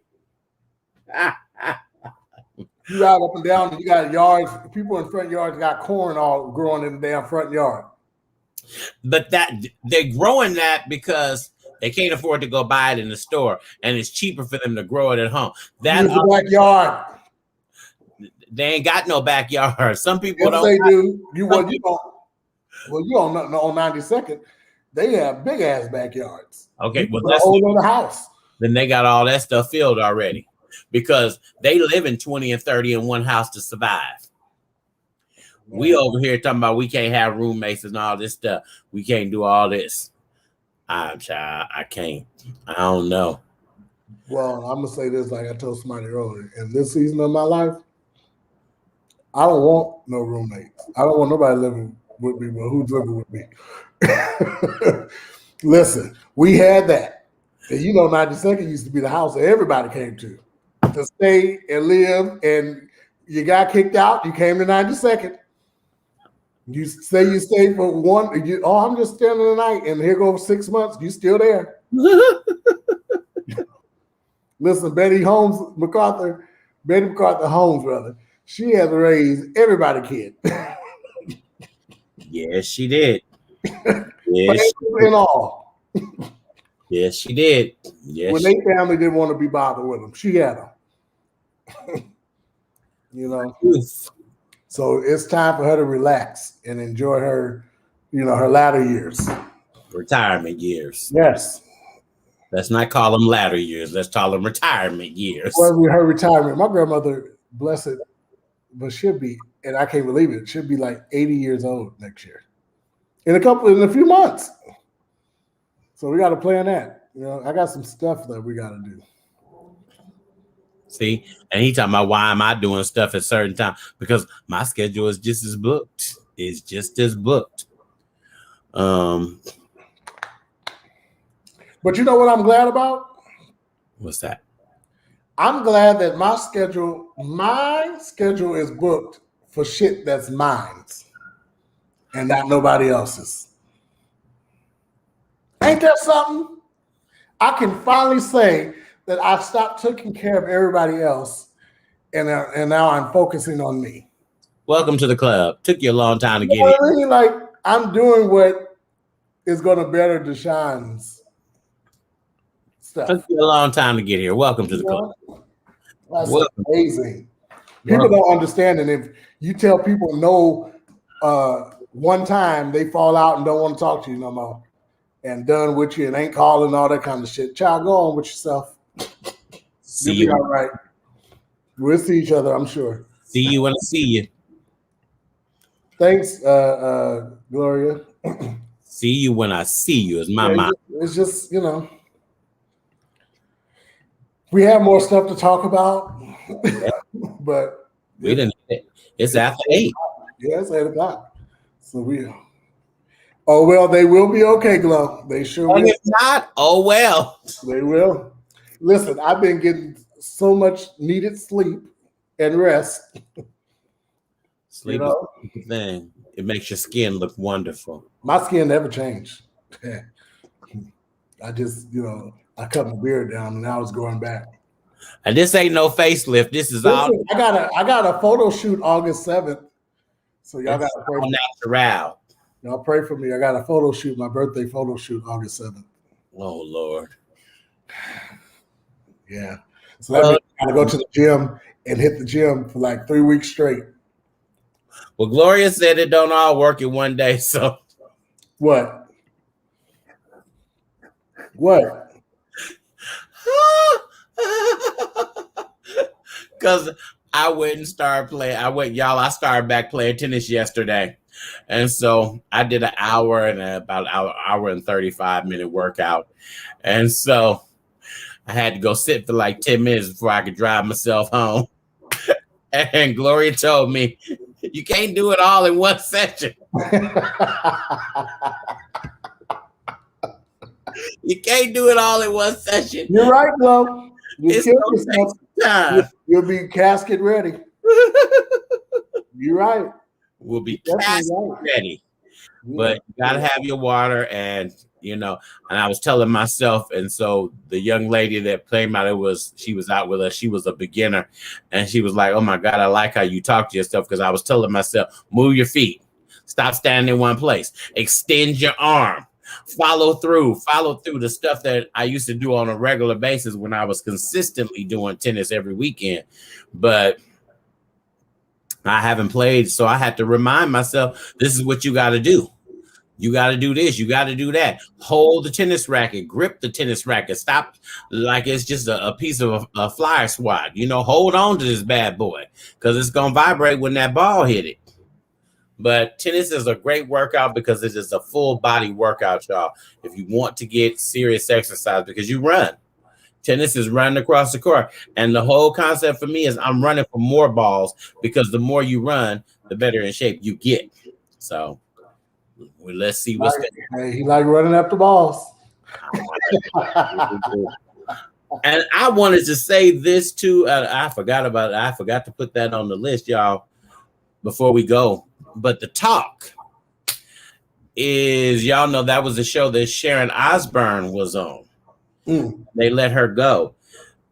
You ride up and down, and you got yards. People in front yards got corn all growing in the damn front yard. But that they're growing that because they can't afford to go buy it in the store, and it's cheaper for them to grow it at home. That's the backyard. They ain't got no backyard. Some people yes, don't. They do. You don't know on 92nd. They have big ass backyards. Okay, well, that's a whole other house. Then they got all that stuff filled already because they live in 20 and 30 in one house to survive. We over here talking about we can't have roommates and all this stuff. We can't do all this. I can't. I don't know. Well, I'm gonna say this like I told somebody earlier. In this season of my life, I don't want no roommates. I don't want nobody living with me. Well, who's living with me? Listen, we had that. And 92nd used to be the house that everybody came to stay and live. And you got kicked out, you came to 92nd. You say you stay for one. I'm just staying the night, and here goes 6 months. You still there? Listen, Betty MacArthur Holmes, brother. She has raised everybody kid. Yes, she did. Yes, in all. Yes, she did. Yes. When their family didn't want to be bothered with them, she had them. So it's time for her to relax and enjoy her, her latter years. Retirement years. Yes. Let's not call them latter years. Let's call them retirement years. Well, her retirement. My grandmother, blessed, but she'll be, and I can't believe it, she'll be like 80 years old next year. In a few months. So we got to plan that. I got some stuff that we got to do. See, and he talking about why am I doing stuff at certain time? Because my schedule is just as booked. It's just as booked. But you know what I'm glad about? What's that? I'm glad that my schedule is booked for shit that's mine and not nobody else's. Ain't that something? I can finally say that I've stopped taking care of everybody else, and now I'm focusing on me. Welcome to the club. Took you a long time to get here. Really, like I'm doing what is going to better Deshaun's stuff. Took you a long time to get here. Welcome to the club. That's amazing. People don't understand, and if you tell people no, one time they fall out and don't want to talk to you no more, and done with you and ain't calling all that kind of shit. Child, go on with yourself. See You'll be all right. We'll see each other, I'm sure. See you when I see you. Thanks, Gloria. See you when I see you is my mind. It's just, we have more stuff to talk about, but we didn't. It's after 8. Yeah, it's 8 o'clock. So oh well, they will be okay, Glow. They sure will. And if not, oh well. They will. Listen, I've been getting so much needed sleep and rest. Sleep is a thing. It makes your skin look wonderful. My skin never changed. I just, I cut my beard down and now it's growing back. And this ain't no facelift. This is all. I got a photo shoot August 7th. So y'all got to pray for me. Natural. Y'all pray for me. I got a photo shoot, my birthday photo shoot August 7th. Oh Lord. Yeah. So that means I gotta go to the gym and hit the gym for like 3 weeks straight. Well, Gloria said it don't all work in one day. So what? Because I went and started playing. I started back playing tennis yesterday. And so I did an hour and about an hour and 35-minute workout. And so I had to go sit for like 10 minutes before I could drive myself home. And Gloria told me, you can't do it all in one session. You can't do it all in one session. You're right, Flo. You'll be casket ready. You're right. We'll be casket ready. but you gotta have your water, and and I was telling myself, and so the young lady that played she was out with us, she was a beginner, and she was like, oh my God, I like how you talk to yourself, because I was telling myself, move your feet, stop standing in one place, extend your arm, follow through the stuff that I used to do on a regular basis when I was consistently doing tennis every weekend. But I haven't played, so I had to remind myself, this is what you got to do. You got to do this. You got to do that. Hold the tennis racket. Grip the tennis racket. Stop like it's just a piece of a flyer swat. Hold on to this bad boy, because it's going to vibrate when that ball hit it. But tennis is a great workout because it is a full body workout, y'all. If you want to get serious exercise, because you run. Tennis is running across the court. And the whole concept for me is I'm running for more balls, because the more you run, the better in shape you get. So let's see what's going. He like running up the balls. And I wanted to say this too. I forgot about it. I forgot to put that on the list, y'all, before we go. But The Talk is, y'all know, that was a show that Sharon Osbourne was on. They let her go.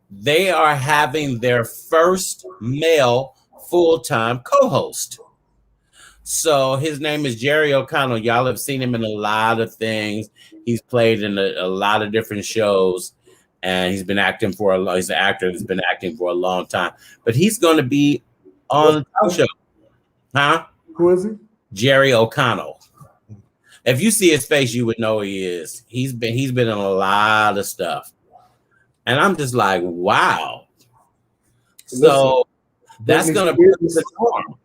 They are having their first male full-time co-host. So his name is Jerry O'Connell. Y'all have seen him in a lot of things. He's played in a lot of different shows, and he's been acting he's an actor that's been acting for a long time. But he's going to be on the talk show. Huh? Who is he? Jerry O'Connell. If you see his face, you would know who he is. He's been in a lot of stuff. And I'm just like, wow. So that's going to be the norm.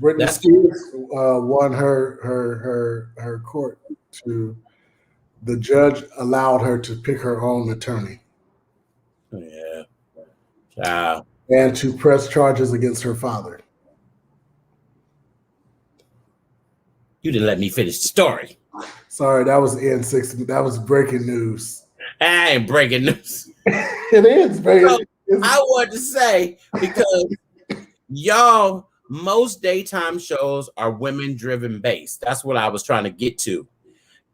Britney Spears won her court. The judge allowed her to pick her own attorney. Yeah. Wow. And to press charges against her father. You didn't let me finish the story. Sorry, that was N60. That was breaking news. I ain't breaking news. It is breaking news. I wanted to say, because y'all, most daytime shows are women-driven based. That's what I was trying to get to.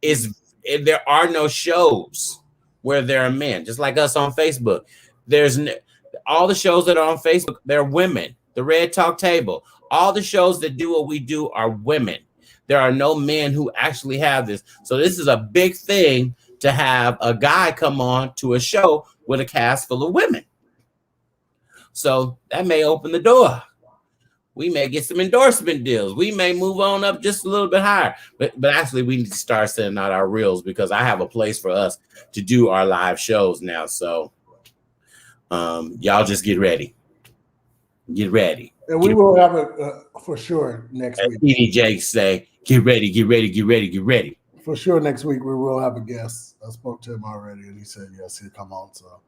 There are no shows where there are men, just like us on Facebook. All the shows that are on Facebook, they're women. The Red Talk Table, all the shows that do what we do are women. There are no men who actually have this. So this is a big thing to have a guy come on to a show with a cast full of women. So that may open the door. We may get some endorsement deals. We may move on up just a little bit higher. But actually, we need to start sending out our reels, because I have a place for us to do our live shows now. So y'all just get ready. Get ready. And we will have it for sure next week. DJ say, get ready, get ready, get ready, get ready. For sure next week we will have a guest. I spoke to him already, and he said yes, he'll come on. So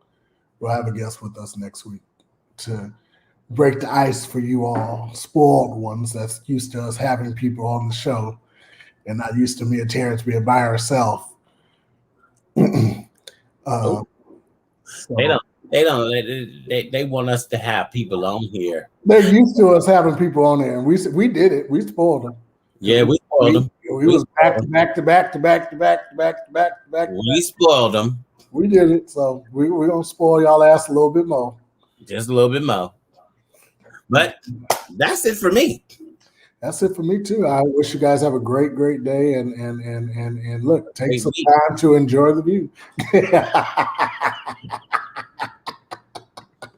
we'll have a guest with us next week to break the ice for you all spoiled ones that's used to us having people on the show and not used to me and Terrence being by ourselves. They want us to have people on here. They're used to us having people on there, and we did it. We spoiled them. Yeah, we spoiled them. We was back to back to back to back to back to back to back to back. We spoiled them. We did it, so we're gonna spoil y'all ass a little bit more. Just a little bit more. But that's it for me. That's it for me too. I wish you guys have a great day, and look, take some time to enjoy the view.